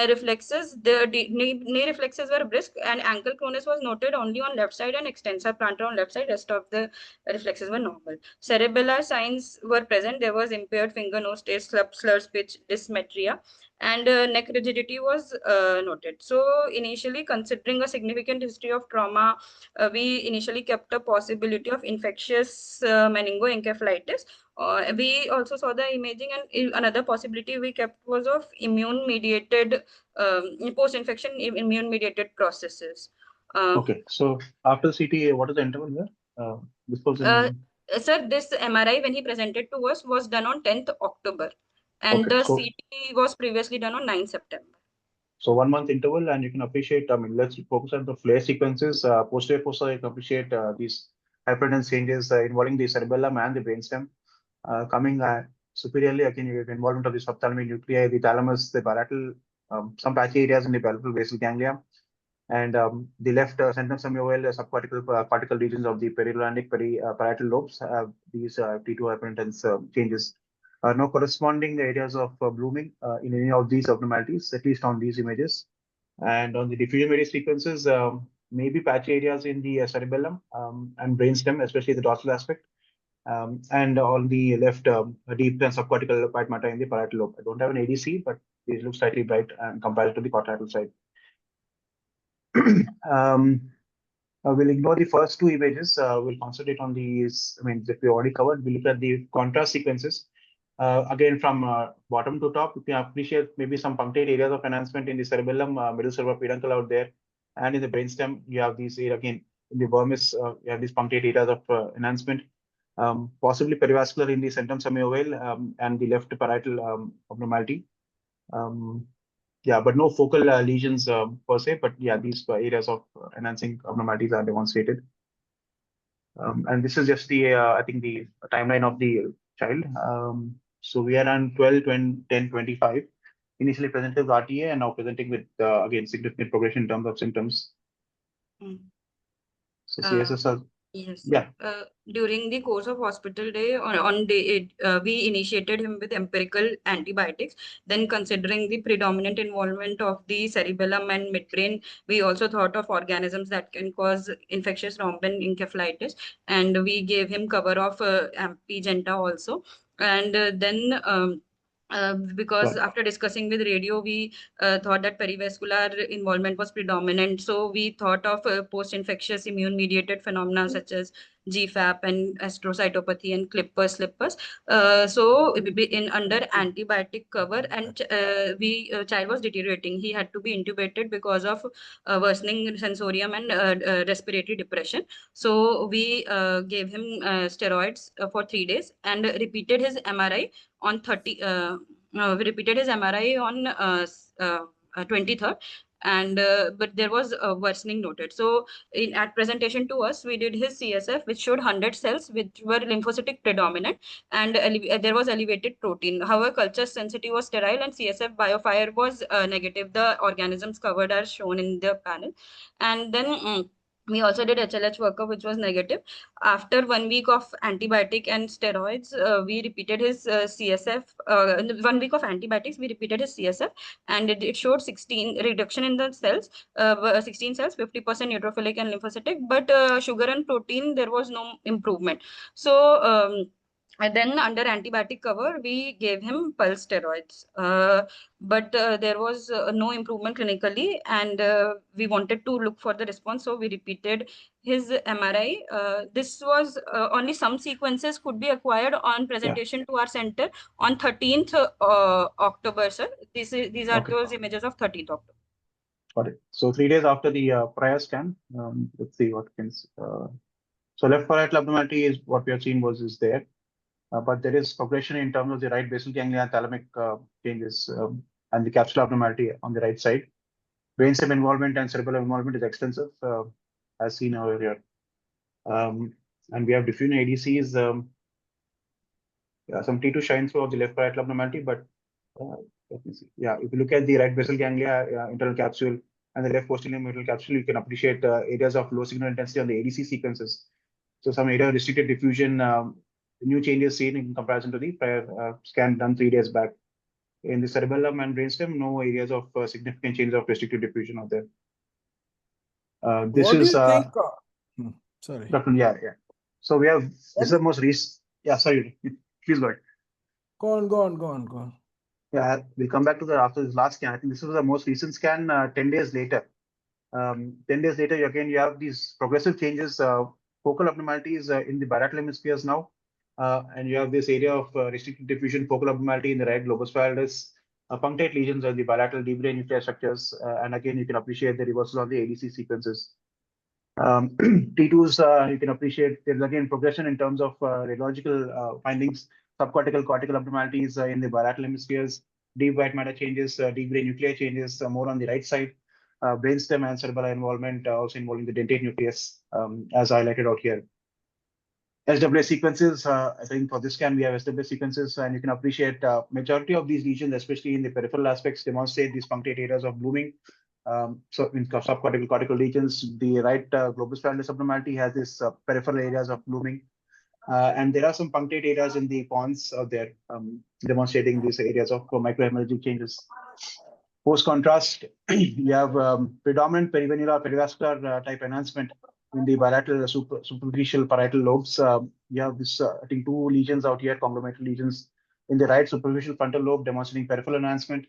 Reflexes, knee reflexes were brisk and ankle proneness was noted only on left side and extensor plantar on left side. Rest of the reflexes were normal. Cerebellar signs were present. There was impaired finger, nose, taste, slur speech, dysmetria, and neck rigidity was noted. So initially, considering a significant history of trauma, we initially kept a possibility of infectious meningoencephalitis. We also saw the imaging, and another possibility we kept was of immune-mediated post-infection immune-mediated processes. Okay, so after CT, what is the interval there? This was in... Sir, this MRI when he presented to us was done on 10th October, and Okay, the so... CT was previously done on 9th September. So 1 month interval, and you can appreciate, I mean, let's focus on the flare sequences. Posterior fossa, you can appreciate these hypertense changes involving the cerebellum and the brainstem. Coming superiorly, again, you have involvement of the subthalamic nuclei, the thalamus, the parietal, some patchy areas in the palpebral basal ganglia, and the left centrum semioval subcortical cortical regions of the periodontic parietal lobes have these T2 hypertense changes. No corresponding areas of blooming in any of these abnormalities, at least on these images. And on the diffusion media sequences, maybe patchy areas in the cerebellum and brainstem, especially the dorsal aspect. And on the left, deep and subcortical white matter in the parietal lobe. I don't have an ADC, but these look slightly bright compared to the contralateral side. We'll ignore the first two images. We'll concentrate on these. I mean, if we already covered, we look at the contrast sequences. Again, from bottom to top, you can appreciate maybe some punctate areas of enhancement in the cerebellum, middle cerebral peduncle out there, and in the brainstem, you have these again in the vermis, you have these punctate areas of enhancement, possibly perivascular in the centrum semioval and the left parietal abnormality. Yeah, but no focal lesions per se, but yeah, these areas of enhancing abnormalities are demonstrated. And this is just the, I think, the timeline of the child. So we are on 12/10/25, initially presented with RTA and now presenting with, again, significant progression in terms of symptoms. So CSS, yes. Yeah. During the course of hospital day, on day 8, we initiated him with empirical antibiotics. Then, considering the predominant involvement of the cerebellum and midbrain, we also thought of organisms that can cause infectious rhomboencephalitis, and we gave him cover of Ampigenta also. And then because after discussing with radio, we thought that perivascular involvement was predominant. So we thought of post-infectious immune-mediated phenomena such as GFAP and astrocytopathy and slippers. So in under antibiotic cover, and child was deteriorating. He had to be intubated because of worsening sensorium and respiratory depression. So we gave him steroids for 3 days and repeated his MRI on 30. We repeated his MRI on 23rd. And but there was a worsening noted. So at presentation to us, we did his CSF, which showed 100 cells which were lymphocytic predominant, and there was elevated protein. However, culture sensitive was sterile and CSF biofire was negative. The organisms covered are shown in the panel. And then we also did HLH workup, which was negative. After 1 week of antibiotic and steroids, we repeated his CSF. 1 week of antibiotics, we repeated his CSF, and it showed 16 reduction in the cells, 16 cells, 50% neutrophilic and lymphocytic, but sugar and protein, there was no improvement. So and then under antibiotic cover, we gave him pulse steroids, but there was no improvement clinically, and we wanted to look for the response. So we repeated his MRI. This was only some sequences could be acquired on presentation to our center on 13th October, sir. These are those images of 13th October. Got it. So 3 days after the prior scan, let's see what can. So left parietal abnormality is what we have seen is there. But there is progression in terms of the right basal ganglia and thalamic changes and the capsular abnormality on the right side. Brainstem involvement and cerebral involvement is extensive, as seen earlier. And we have diffusion ADCs, some T2 shine through of the left parietal abnormality, but let me see. Yeah, if you look at the right basal ganglia, internal capsule, and the left posterior middle capsule, you can appreciate areas of low signal intensity on the ADC sequences. So some area of restricted diffusion, new changes seen in comparison to the prior scan done 3 days back. In the cerebellum and brainstem, no areas of significant change of restricted diffusion out there. This what is do you think? Sorry. yeah. So we have this is the most recent. Yeah, sorry, please go ahead. Go on. Yeah, we'll come back to that after this last scan. I think this was the most recent scan 10 days later. 10 days later, again, you have these progressive changes, focal abnormalities in the bilateral hemispheres now. And you have this area of restricted diffusion, focal abnormality in the right globus pallidus, punctate lesions on the bilateral deep brain nuclear structures. And again, you can appreciate the reversal on the ADC sequences. T2s, you can appreciate there's again progression in terms of radiological findings, subcortical cortical abnormalities in the bilateral hemispheres, deep white matter changes, deep brain nuclear changes more on the right side, brainstem and cerebellar involvement also involving the dentate nucleus as highlighted out here. SWA sequences, I think for this scan we have SWA sequences, and you can appreciate majority of these lesions, especially in the peripheral aspects, demonstrate these punctate areas of blooming. So in subcortical cortical regions, the right globus pallidus abnormality has this peripheral areas of blooming. And there are some punctate areas in the pons out there demonstrating these areas of microhemorrhagic changes. Post contrast, you have predominant perivenular perivascular type enhancement in the bilateral superficial parietal lobes. You have this, I think, 2 lesions out here, conglomerated lesions in the right superficial frontal lobe demonstrating peripheral enhancement.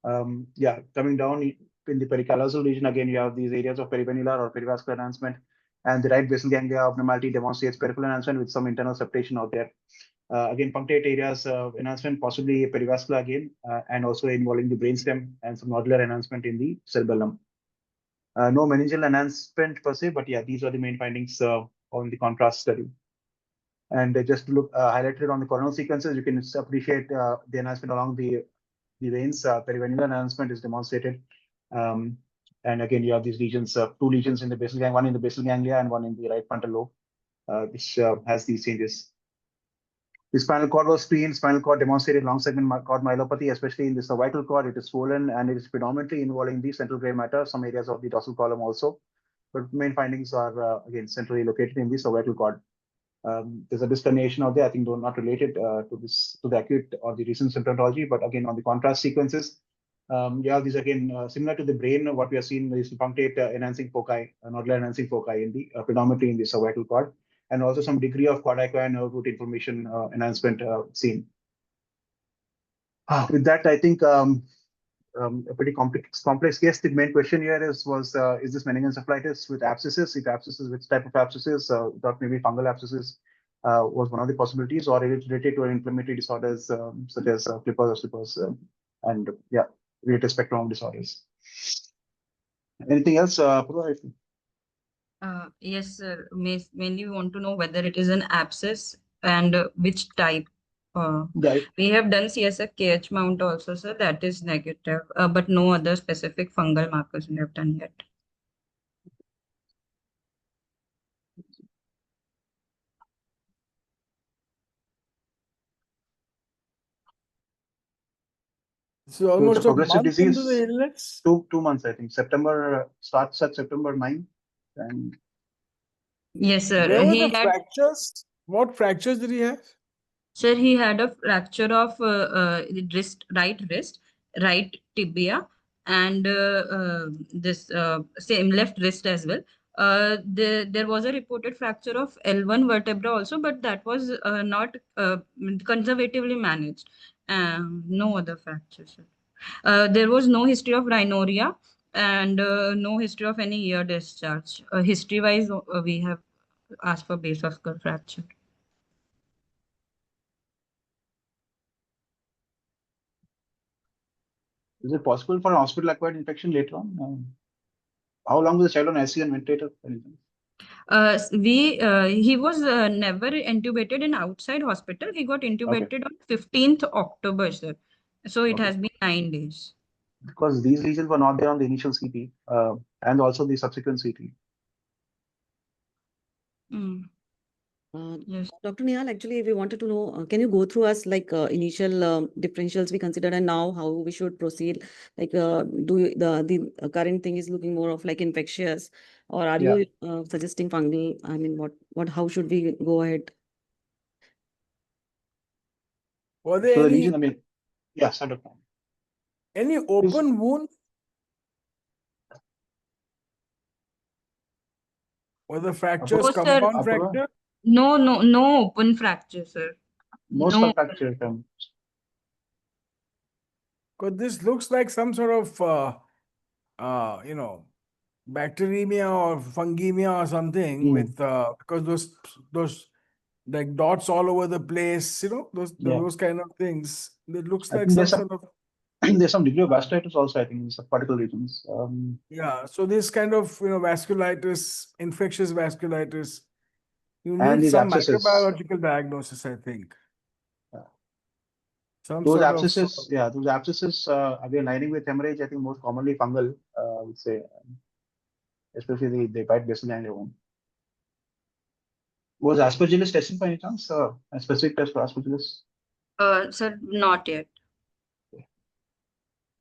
Coming down in the pericallosal region, again, you have these areas of perivenular or perivascular enhancement, and the right basal ganglia abnormality demonstrates peripheral enhancement with some internal septation out there. Again, punctate areas enhancement, possibly perivascular again, and also involving the brainstem and some nodular enhancement in the cerebellum. No meningeal enhancement per se, but yeah, these are the main findings on the contrast study. And just to look highlighted on the coronal sequences, you can appreciate the enhancement along the veins. Perivenular enhancement is demonstrated. And again, you have these lesions, 2 lesions in the basal ganglia, one in the basal ganglia and one in the right frontal lobe, which has these changes. The spinal cord was screened. Spinal cord demonstrated long segment cord myelopathy, especially in the cervical cord. It is swollen and it is predominantly involving the central gray matter, some areas of the dorsal column also. But main findings are again centrally located in the cervical cord. There's a discrimination out there, I think, though not related to the acute or the recent symptomatology, but again on the contrast sequences. These again similar to the brain. What we are seeing is punctate enhancing foci, nodular enhancing foci in the predominantly in the cervical cord, and also some degree of quadricular nerve root inflammation enhancement seen. With that, I think a pretty complex case. The main question here is this meningoencephalitis with abscesses? If abscesses, which type of abscesses? Thought maybe fungal abscesses was one of the possibilities, or it is related to inflammatory disorders such as flippers or slippers, and yeah, related spectrum of disorders. Anything else, Purva? Yes, sir. Mainly we want to know whether it is an abscess and which type. We have done CSF KH mount also, sir. That is negative, but no other specific fungal markers we have done yet. So almost it's a progressive month disease. into the illness? 2 months, I think. September starts at September 9. And yes, sir. Where were the fractures? What fractures did he have? Sir, he had a fracture of right wrist, right tibia, and this same left wrist as well. There was a reported fracture of L1 vertebra also, but that was not conservatively managed. No other fractures. There was no history of rhinorrhea and no history of any ear discharge. History-wise, we have asked for base of skull fracture. Is it possible for an hospital-acquired infection later on? How long was the child on ICU and ventilator? He was never intubated in outside hospital. He got intubated on 15th October, sir. So it has been 9 days. Because these lesions were not there on the initial CT and also the subsequent CT. Yes. Dr. Nihaal, actually, we wanted to know, can you go through us like initial differentials we considered and now how we should proceed? Like, the current thing is looking more of like infectious, or are Yeah. you suggesting fungal? I mean, how should we go ahead? Were there So the any region, I mean, yeah, sort of. any open wound? Were the fractures No, sir. compound fracture? No open fracture, sir. No skull fracture. Because this looks like some sort of, bacteremia or fungemia or something with because those like dots all over the place, those kind of things. It looks I like think some sort of there's some degree of vasculitis also, I think, in some particular regions. yeah. So this kind of vasculitis, infectious vasculitis, you And need these some abscesses. microbiological diagnosis, I think. Some Those sort abscesses, those abscesses are lining with hemorrhage, I think most commonly fungal, I would say, especially they bite basal ganglia wound. Was aspergillus tested by any chance? A specific test for aspergillus? Sir, not yet.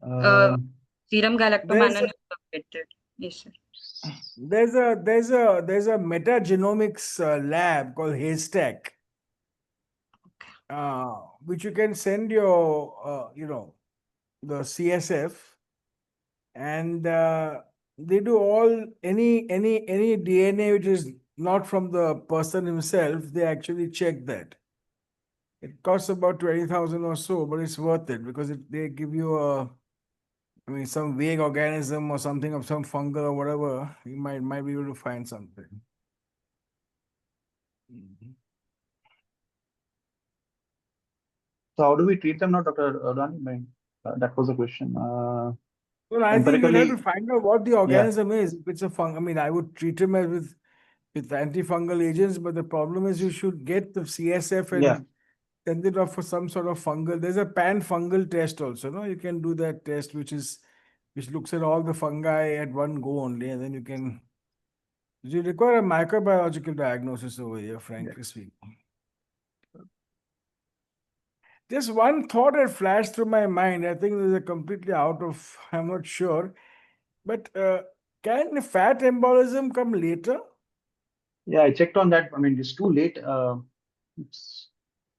Serum galactomannan is submitted. Yes, sir. There's a metagenomics lab called Haystack, which you can send your the CSF, and they do all any DNA which is not from the person himself. They actually check that. It costs about 20,000 or so, but it's worth it because they give you some vague organism or something of some fungal or whatever. You might be able to find something. So how do we treat them now, Dr. Erdani? That was the question. Well, I think you'll have to find out what the organism is. If it's a fungal, I would treat him with antifungal agents, but the problem is you should get the CSF and send it off for some sort of fungal. There's a pan-fungal test also, no? You can do that test, which looks at all the fungi at one go only, and then you require a microbiological diagnosis over here, frankly speaking. Just one thought had flashed through my mind. I think this is completely I'm not sure. But can fat embolism come later? Yeah, I checked on that. It's too late. It's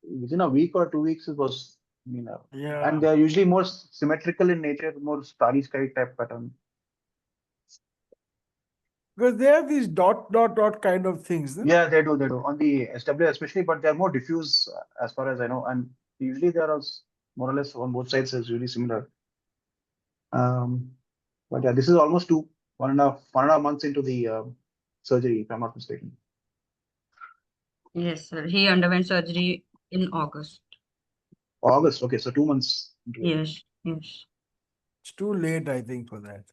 within a week or 2 weeks, it was, and they're usually more symmetrical in nature, more starry sky type pattern. Because they have these dot kind of things. No? Yeah, they do on the SW especially, but they're more diffuse as far as I know, and usually they are more or less on both sides is really similar. But yeah, this is almost 1.5 months into the surgery, if I'm not mistaken. Yes, sir. He underwent surgery in August. August, okay, so 2 months. Yes. It's too late, I think, for that.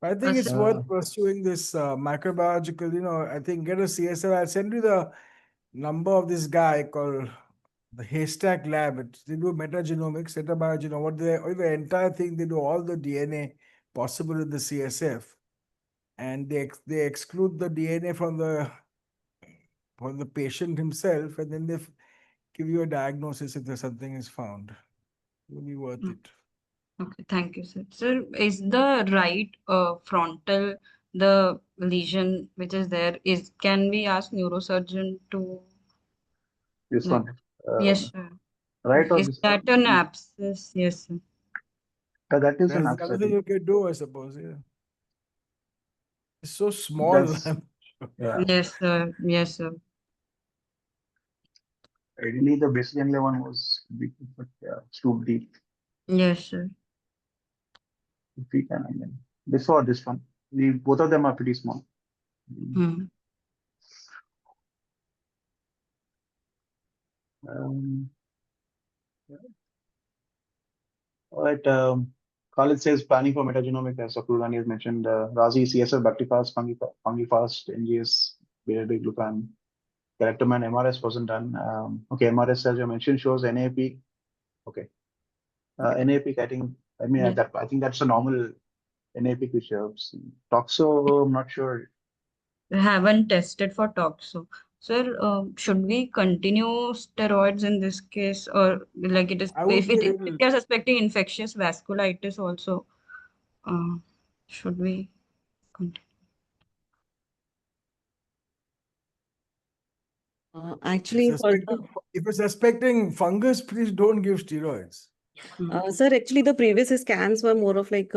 I think it's worth pursuing this microbiological, I think get a CSF. I'll send you the number of this guy called the Haystack Lab. They do metagenomics, metabiology, the entire thing, they do all the DNA possible in the CSF. And they exclude the DNA from the patient himself, and then they give you a diagnosis if there's something is found. It will be worth it. Okay, thank you, sir. Sir, is the right frontal, the lesion which is there, can we ask neurosurgeon to? This one. Yes, sir. Right, or is that an abscess? Yes, sir. That is an That's abscess. another thing you can do, I suppose. Yeah. It's so small. Yes, sir. Yes, sir. Ideally, the basal ganglia one was big, but it's too deep. Yes, sir. If we can, this or this one. Both of them are pretty small. All right. Khalid says planning for metagenomic, as Dr. Erdani has mentioned. Razi, CSF, Bactifast, Fungifast, NGS, beta glucan, Galactoman, MRS wasn't done. Okay, MRS, as you mentioned, shows NAP. Okay. NAP, I think that's a normal NAP which toxo, I'm not sure. We haven't tested for toxo. Sir, should we continue steroids in this case, or like it is if we are suspecting infectious vasculitis also, should we continue? Actually, if you're suspecting fungus, please don't give steroids. Sir, actually, the previous scans were more of like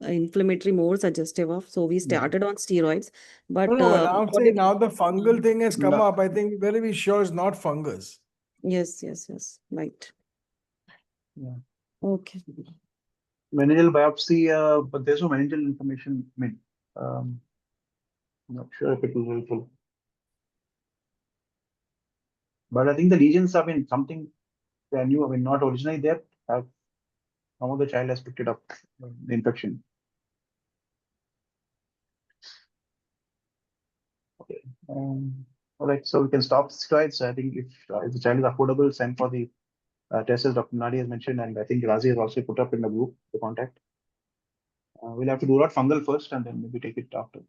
inflammatory, more suggestive of. So we started on steroids, but but I'm saying now the fungal thing has come up. I think very be sure it's not fungus. Yes, right. Yeah. Okay. Meningeal biopsy, but there's no meningeal information. I mean, I'm not sure if it was helpful. But I think the lesions have been something they knew. I mean, not originally there. Some of the child has picked it up, the infection. Okay. All right. So we can stop steroids. I think if the child is affordable, send for the tests as Dr. Nadi has mentioned, and I think Razi has also put up in the group the contact. We'll have to do out fungal first, and then maybe take it after.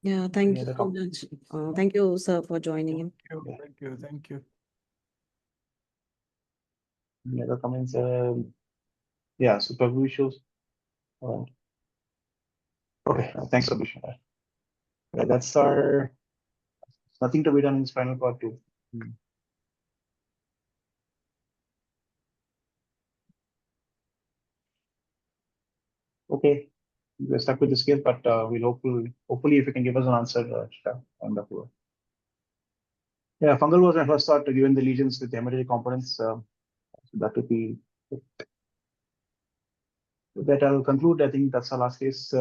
Yeah, thank you so much. Thank you, sir, for joining in. Thank you. Any other comments? Yeah, superview shows. Okay, thanks, Abhishek. Yeah, that's our nothing to be done in this final part too. Okay, we're stuck with this case, but we'll hopefully if you can give us an answer, wonderful. Yeah, fungal was my first thought, given the lesions with the hematologic components. So that would be that. I'll conclude. I think that's our last case.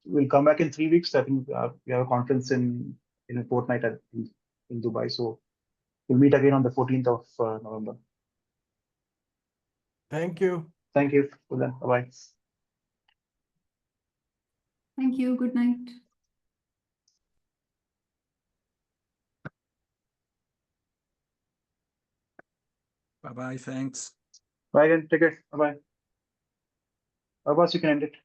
We'll come back in 3 weeks. I think we have a conference in a fortnight in Dubai. So we'll meet again on the 14th of November. Thank you. Thank you. Well then, bye-bye. Thank you. Good night. Bye-bye. Thanks. Bye again. Take care. Bye-bye. Abbas, you can end it.